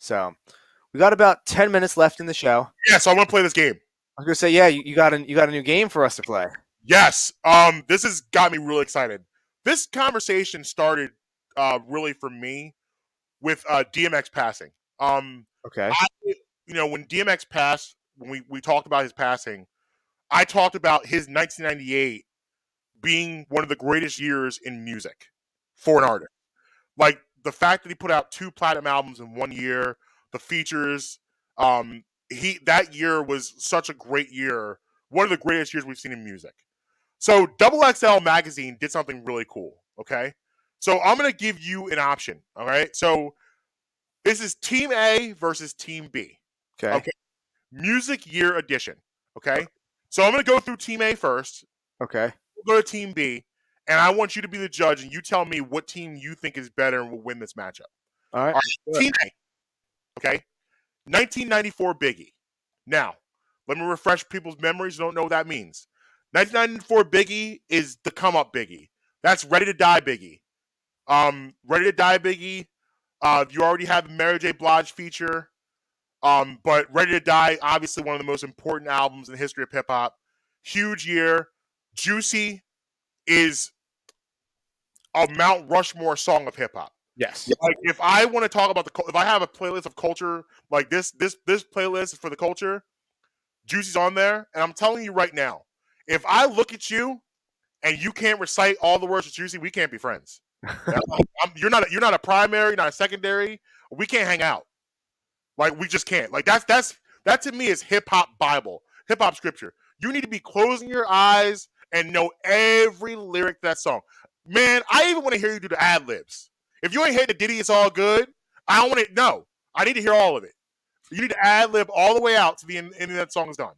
So we got about 10 minutes left in the show. Yeah, so I want to play this game. I was gonna say, yeah, you got a new game for us to play. Yes. This has got me really excited. This conversation started really for me with DMX passing. Okay. When DMX passed, when we talked about his passing, I talked about his 1998 being one of the greatest years in music for an artist. Like the fact that he put out 2 platinum albums in 1 year, the features, that year was such a great year, one of the greatest years we've seen in music. So Double XL magazine did something really cool. Okay, so I'm gonna give you an option. All right, so this is Team A versus Team B. Okay. Music year edition. Okay, so I'm gonna go through Team A first. Okay. We'll go to Team B, and I want you to be the judge, and you tell me what team you think is better and will win this matchup. All right. Team A. Okay, 1994 Biggie. Now, let me refresh people's memories. Don't know what that means. 1994 Biggie is the come up Biggie. That's Ready to Die Biggie. Ready to Die Biggie. You already have the Mary J. Blige feature. But Ready to Die, obviously one of the most important albums in the history of hip hop. Huge year. Juicy is a Mount Rushmore song of hip hop. Yes. Like if I want to talk about if I have a playlist of culture, like this playlist is for the culture, Juicy's on there, and I'm telling you right now, if I look at you and you can't recite all the words of Juicy, we can't be friends. You're not a primary, not a secondary. We can't hang out. Like we just can't. Like that to me is hip hop Bible, hip hop scripture. You need to be closing your eyes and know every lyric to that song. Man, I even want to hear you do the ad libs. If you ain't hit the ditty, it's all good. I don't want to. No, I need to hear all of it. You need to ad lib all the way out to the end of that song is done.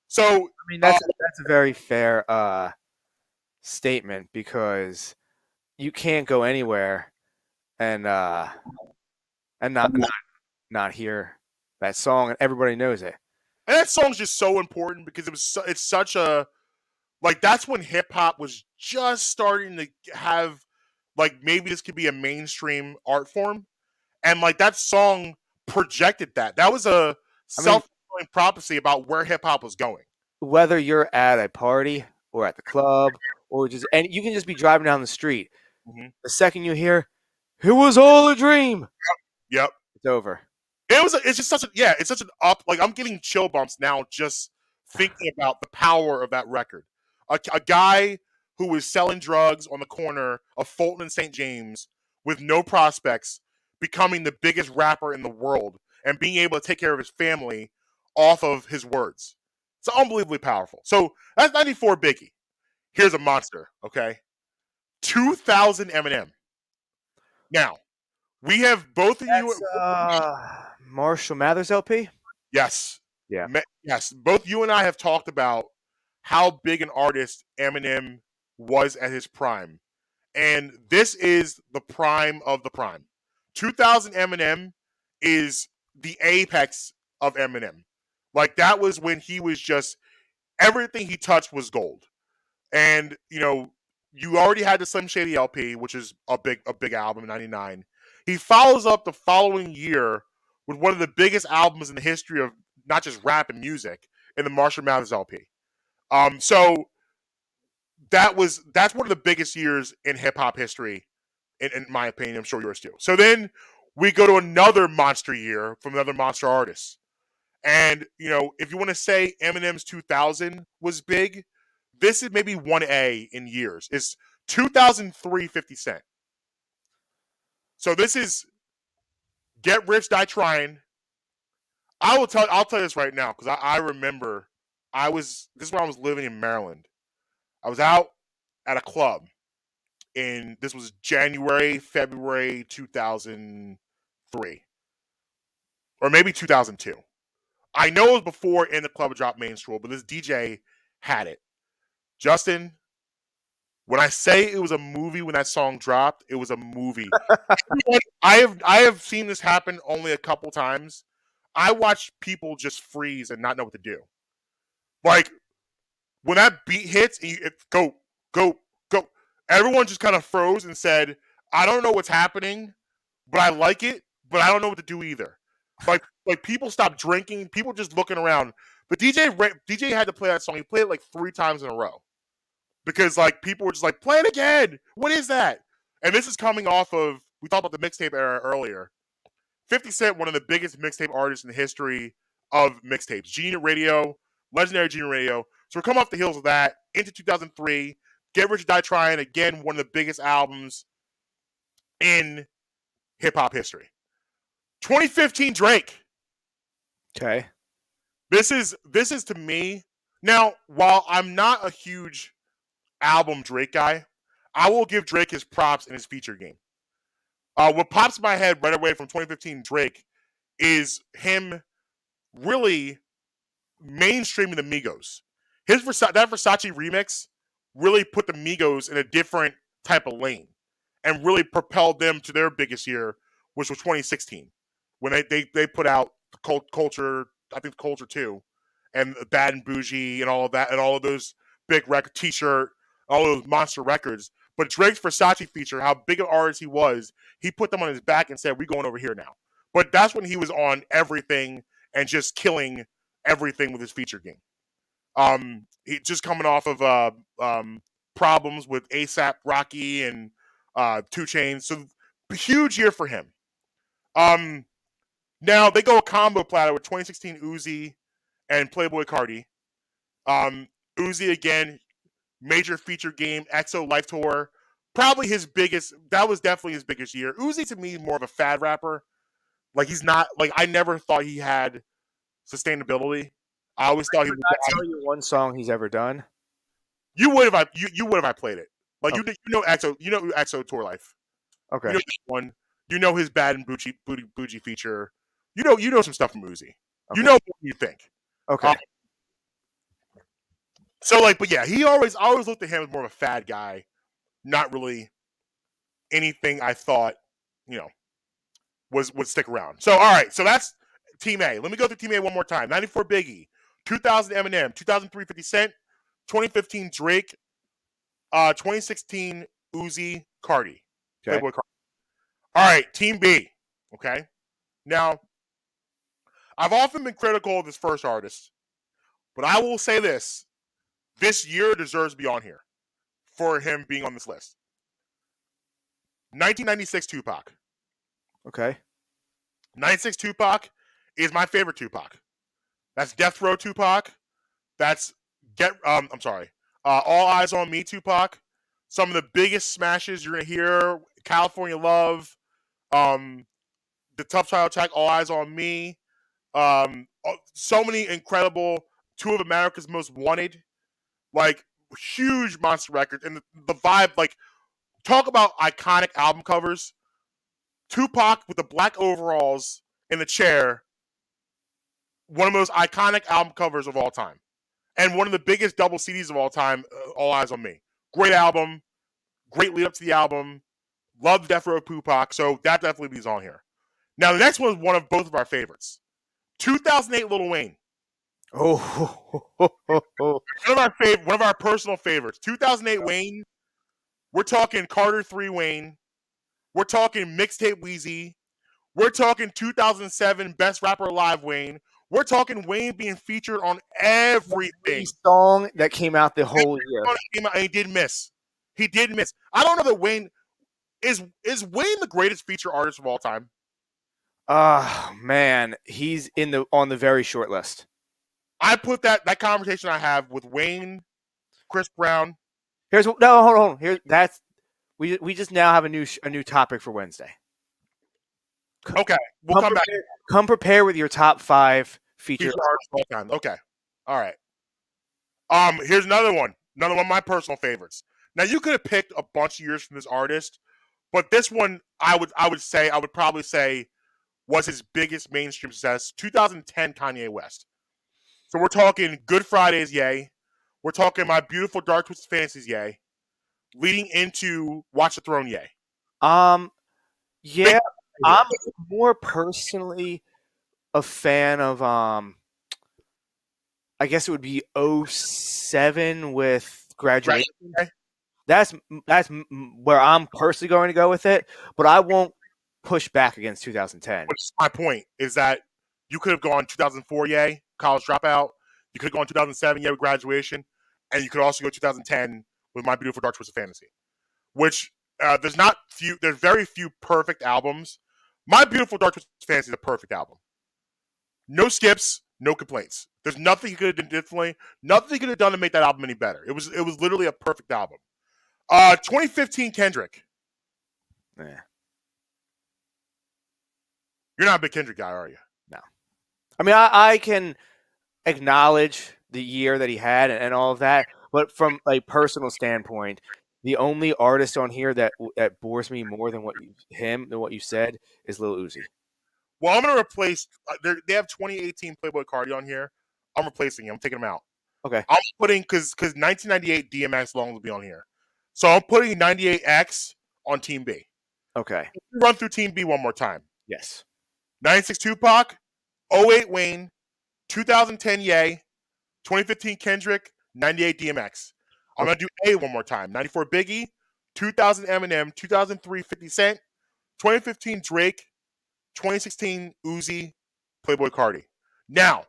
So I mean, that's a very fair statement because you can't go anywhere and not hear that song, and everybody knows it. And that song's just so important because it's such a that's when hip hop was just starting to have maybe this could be a mainstream art form, and that song projected that. That was a self-fulfilling prophecy about where hip hop was going. Whether you're at a party or at the club or and you can just be driving down the street. Mm-hmm. The second you hear, "It was all a dream," yep, it's over. It's just such an up. I'm getting chill bumps now just thinking about the power of that record. A guy who was selling drugs on the corner of Fulton and St. James with no prospects, becoming the biggest rapper in the world and being able to take care of his family off of his words. It's unbelievably powerful. So that's 94 Biggie. Here's a monster, okay? 2000 Eminem. Now, we have both of you. Marshall Mathers LP? Yes. Yeah. Yes. Both you and I have talked about how big an artist Eminem was at his prime. And this is the prime of the prime. 2000 Eminem is the apex of Eminem. That was when he was just, everything he touched was gold. And, you already had the Slim Shady LP, which is a big album in 99. He follows up the following year with one of the biggest albums in the history of not just rap and music in the Marshall Mathers LP. So that's one of the biggest years in hip hop history, in my opinion. I'm sure yours too. So then we go to another monster year from another monster artist. And, if you want to say Eminem's 2000 was big, this is maybe 1A in years. It's 2003 50 Cent. So this is Get Rich, Die Trying. I'll tell you this right now because I remember this is when I was living in Maryland. I was out at a club this was February 2003. Or maybe 2002. I know it was before In the Club dropped Main Stroll, but this DJ had it. Justin, when I say it was a movie when that song dropped, it was a movie. I have seen this happen only a couple times. I watched people just freeze and not know what to do. When that beat hits, go, go, go. Everyone just kind of froze and said, I don't know what's happening, but I like it, but I don't know what to do either. Like people stopped drinking. People just looking around. But DJ had to play that song. He played it like 3 times in a row because like people were just like, play it again. What is that? And this is coming off of, we talked about the mixtape era earlier. 50 Cent, one of the biggest mixtape artists in the history of mixtapes. Junior Radio, legendary Junior Radio. So we're coming off the heels of that into 2003. Get Rich or Die Trying, again, one of the biggest albums in hip-hop history. 2015 Drake. Okay. This is to me. Now, while I'm not a huge album Drake guy, I will give Drake his props in his feature game. What pops in my head right away from 2015 Drake is him really mainstreaming the Migos. That Versace remix really put the Migos in a different type of lane and really propelled them to their biggest year, which was 2016, when they put out Culture, I think Culture 2, and Bad and Bougie and all of that, and all of those big record T-shirt, all those monster records. But Drake's Versace feature, how big an artist he was, he put them on his back and said, "We're going over here now." But that's when he was on everything and just killing everything with his feature game. He just coming off of problems with ASAP Rocky and 2 Chainz, so huge year for him. Now they go a combo platter with 2016 Uzi and Playboy Cardi. Uzi again, major feature game, EXO Life Tour, probably his biggest. That was definitely his biggest year. Uzi to me more of a fad rapper. Like he's not like I never thought he had sustainability. I always thought he would. Tell you one song he's ever done. You would have you would have I played it. Like you know EXO Tour Life. Okay. You know that one. You know his Bad and Bougie feature. You know some stuff from Uzi. Okay. You know what you think. Okay. So like, but yeah, I always looked at him as more of a fad guy, not really anything I thought, would stick around. So all right, so that's Team A. Let me go through Team A one more time. 94 Biggie, 2000 Eminem, 2003 50 Cent, 2015 Drake, 2016 Uzi Cardi. Okay. Playboy Cardi. All right, Team B. Okay. Now, I've often been critical of this first artist, but I will say this. This year deserves to be on here for him being on this list. 1996 Tupac. Okay. 96 Tupac is my favorite Tupac. That's Death Row Tupac. That's All Eyes on Me Tupac. Some of the biggest smashes you're gonna hear: California Love, The Tough Child Attack, All Eyes on Me. So many incredible, 2 of America's Most Wanted. Like, huge monster records. And the vibe, like, talk about iconic album covers. Tupac with the black overalls in the chair. One of the most iconic album covers of all time. And one of the biggest double CDs of all time, All Eyes on Me. Great album. Great lead up to the album. Love Death Row Tupac. So that definitely is on here. Now, the next one is one of both of our favorites. 2008 Lil Wayne. Oh. One of our personal favorites. 2008 Wayne. We're talking Carter 3 Wayne. We're talking mixtape Wheezy. We're talking 2007 Best Rapper Alive Wayne. We're talking Wayne being featured on everything. Song that came out the whole year. And he did miss. I don't know that Wayne is Wayne the greatest feature artist of all time. Man, he's on the very short list. I put that conversation I have with Wayne, Chris Brown. Hold on. We just now have a new topic for Wednesday. Okay, we'll come back. Come prepare with your top 5 feature artists of all time. Okay, all right. Here's another one of my personal favorites. Now you could have picked a bunch of years from this artist, but this one I would probably say was his biggest mainstream success. 2010 Kanye West. So we're talking Good Fridays, yay. We're talking My Beautiful Dark Twisted Fantasies, yay. Leading into Watch the Throne, yay. Yeah, I'm more personally a fan of I guess it would be 07 with Graduation. Okay. That's where I'm personally going to go with it, but I won't push back against 2010. Which is my point, is that You could have gone 2004, yay, college dropout. You could have gone 2007, yay, with graduation. And you could also go 2010 with My Beautiful Dark Twisted Fantasy. Which, there's very few perfect albums. My Beautiful Dark Twisted Fantasy is a perfect album. No skips, no complaints. There's nothing he could have done differently. Nothing he could have done to make that album any better. It was literally a perfect album. 2015 Kendrick. Yeah. You're not a big Kendrick guy, are you? No. I mean, I can acknowledge the year that he had and all of that, but from a personal standpoint, the only artist on here that bores me more than what you said is Lil Uzi. Well, I'm going to replace. They have 2018 Playboy Cardi on here. I'm replacing him. I'm taking him out. Okay. I'm putting because 1998 DMX Long will be on here, so I'm putting 98X on Team B. Okay. Run through Team B one more time. Yes. 96 Tupac, 08 Wayne, 2010 Ye, 2015 Kendrick, 98 DMX. I'm going to do A one more time. 94 Biggie, 2000 Eminem, 2003 50 Cent, 2015 Drake, 2016 Uzi, Playboy Cardi. Now,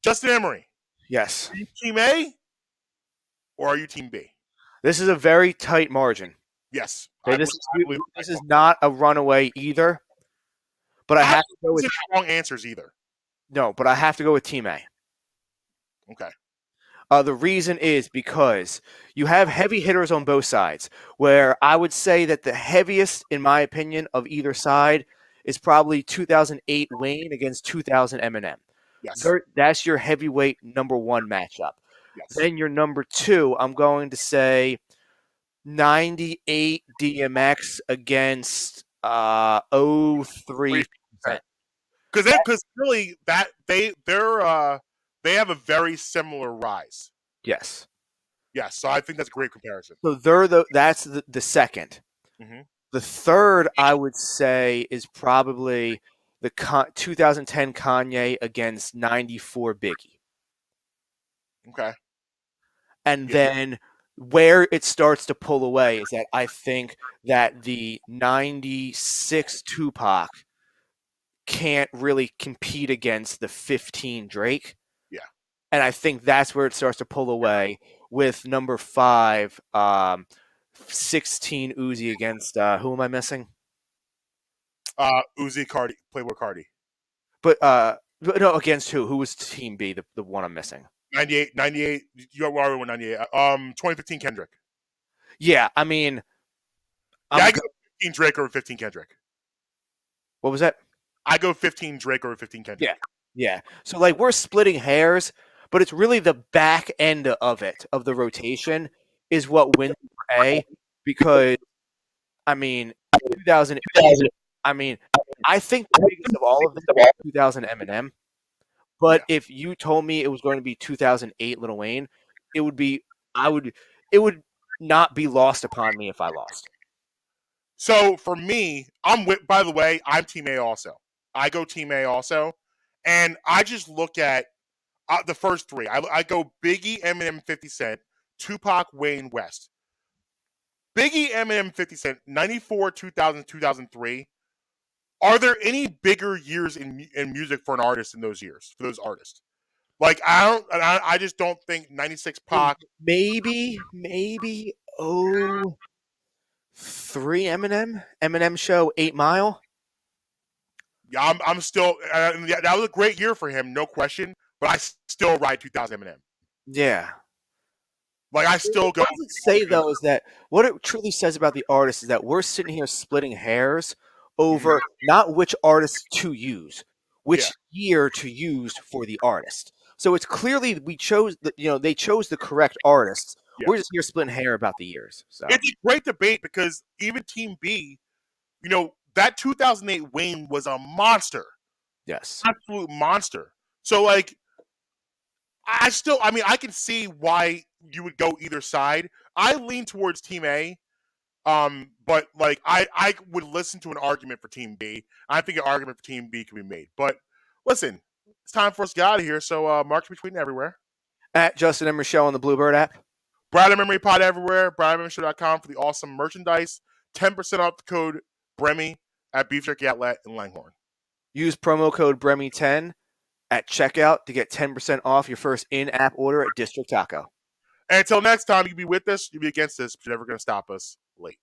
Justin Emery. Yes. Are you Team A or are you Team B? This is a very tight margin. Yes. Okay, this is not a runaway either. But I have to go with wrong answers either. No, but I have to go with Team A. Okay. The reason is because you have heavy hitters on both sides, where I would say that the heaviest, in my opinion, of either side is probably 2008 Wayne against 2000 Eminem. Yes. That's your heavyweight number one matchup. Yes. Then your number two, I'm going to say 98 DMX against 03. Because really they have a very similar rise. Yes. Yes, so I think that's a great comparison. So that's the second. Mm-hmm. The third, I would say, is probably the 2010 Kanye against 94 Biggie. Okay. And then where it starts to pull away is that I think that the 96 Tupac can't really compete against the 15 Drake. Yeah. And I think that's where it starts to pull away with number 5, 16 Uzi against who am I missing? Uzi Cardi, Playboy Cardi. But no, against who? Who was Team B, the one I'm missing? 98, you are with 98. 2015 Kendrick. Yeah, I mean I go 15 Drake over 15 Kendrick. What was that? I go 15 Drake over 15 Kendrick. Yeah. So like we're splitting hairs, but it's really the back end of it, of the rotation, is what wins for A, because I mean 2000. I mean, I think the biggest of all of them is 2000 Eminem. But if you told me it was going to be 2008 Lil Wayne, it would not be lost upon me if I lost. So for me, by the way, I'm Team A also. I go Team A also. And I just look at the first three. I go Biggie, Eminem, 50 Cent, Tupac, Wayne, West. Biggie, Eminem, 50 Cent, 94, 2000, 2003. Are there any bigger years in music for an artist in those years, for those artists? Like, I just don't think 96 Pac. Maybe 03 Eminem show 8 Mile. Yeah, I'm still. That was a great year for him, no question. But I still ride 2000 Eminem. Yeah. Like I still go. What does it say though is that what it truly says about the artist is that we're sitting here splitting hairs over not which artist to use, which year to use for the artist. So it's clearly they chose the correct artists. Yeah. We're just here splitting hair about the years. So it's a great debate because even Team B, that 2008 Wayne was a monster. Yes, absolute monster. So like, I can see why you would go either side. I lean towards Team A. But like I would listen to an argument for Team B. I think an argument for Team B can be made. But listen, it's time for us to get out of here. So Mark can be tweeting everywhere. At Justin and Michelle on the Bluebird app. Bradham Memory Pod everywhere. BradhamMemoryShow.com for the awesome merchandise. 10% off the code Bremy at Beef Jerky Outlet in Langhorne. Use promo code Bremy10 at checkout to get 10% off your first in-app order at District Taco. And until next time, you be with us, you be against us, but you're never going to stop us. Late.